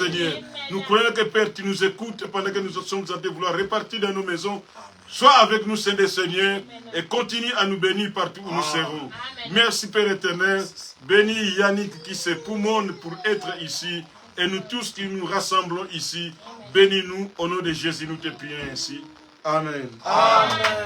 Nous croyons que, Père, tu nous écoutes pendant que nous sommes en train de vouloir repartir dans nos maisons. Sois avec nous, Seigneur, et continue à nous bénir partout où nous serons. Merci, Père éternel. Bénis Yannick qui s'époumonne pour être ici. Et nous tous qui nous rassemblons ici, bénis-nous. Au nom de Jésus, nous te prions ainsi. Amen. Amen.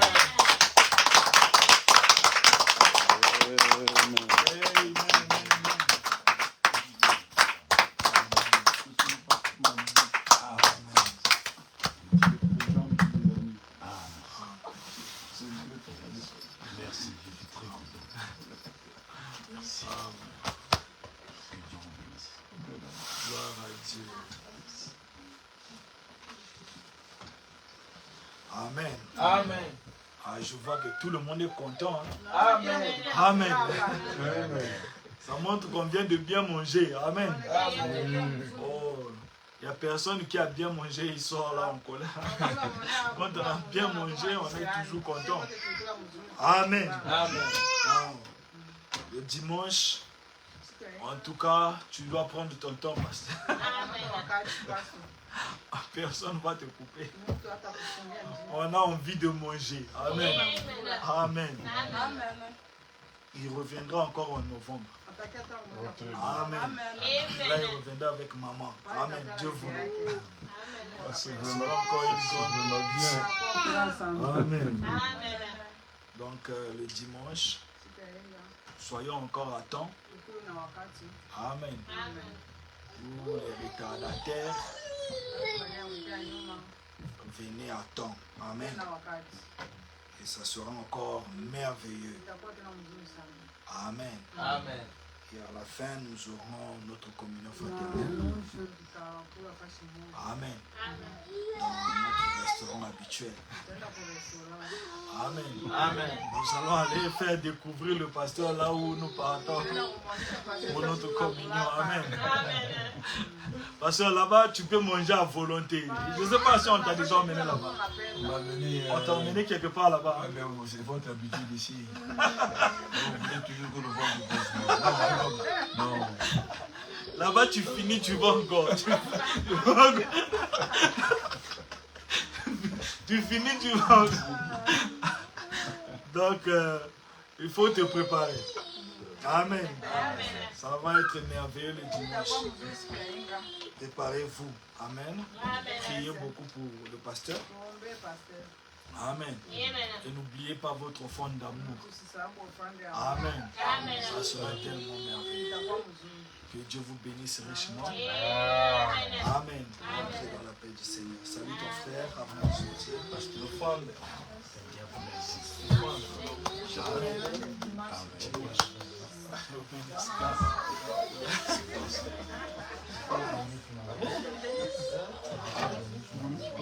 Amen. Amen. Ah, je vois que tout le monde est content. Hein? Amen. Amen. Ça montre qu'on vient de bien manger. Amen. Oh, il n'y a personne qui a bien mangé, il sort là en colère. Quand on a bien mangé, on est toujours content. Amen. Amen. Ah. Le dimanche, en tout cas, tu dois prendre ton temps, pasteur. Personne ne va te couper. On a envie de manger. Amen. Amen. Il reviendra encore en novembre. Amen. Là, il reviendra avec maman. Amen. Dieu vous loue. C'est encore une grande. Amen. Donc, le dimanche, soyons encore à temps. Amen. Pour les retardataires, venez à temps. Amen. Et ça sera encore merveilleux. Amen. Amen. Et à la fin, nous aurons notre communion fraternelle. Amen. Dans notre restaurant habituel. Amen. Amen. Nous allons aller faire découvrir le pasteur là où nous partons pour notre communion. Amen. Pasteur, là-bas, tu peux manger à volonté. Je ne sais pas si on t'a déjà emmené là-bas. On t'a emmené quelque part là-bas. C'est votre habitude ici. Vous voulez toujours que le ventre. Non. Là-bas, tu finis, tu vas encore. Tu finis, tu vas encore. Donc, il faut te préparer. Amen. Ça va être merveilleux le dimanche. Préparez-vous. Amen. Priez beaucoup pour le pasteur. Amen. Et n'oubliez pas votre fond d'amour. Amen. Ça sera tellement merveilleux. Que Dieu vous bénisse richement. Amen. Entrez dans la paix du Seigneur. Salut ton frère. Avant de sortir, pasteur femme.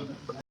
Amen.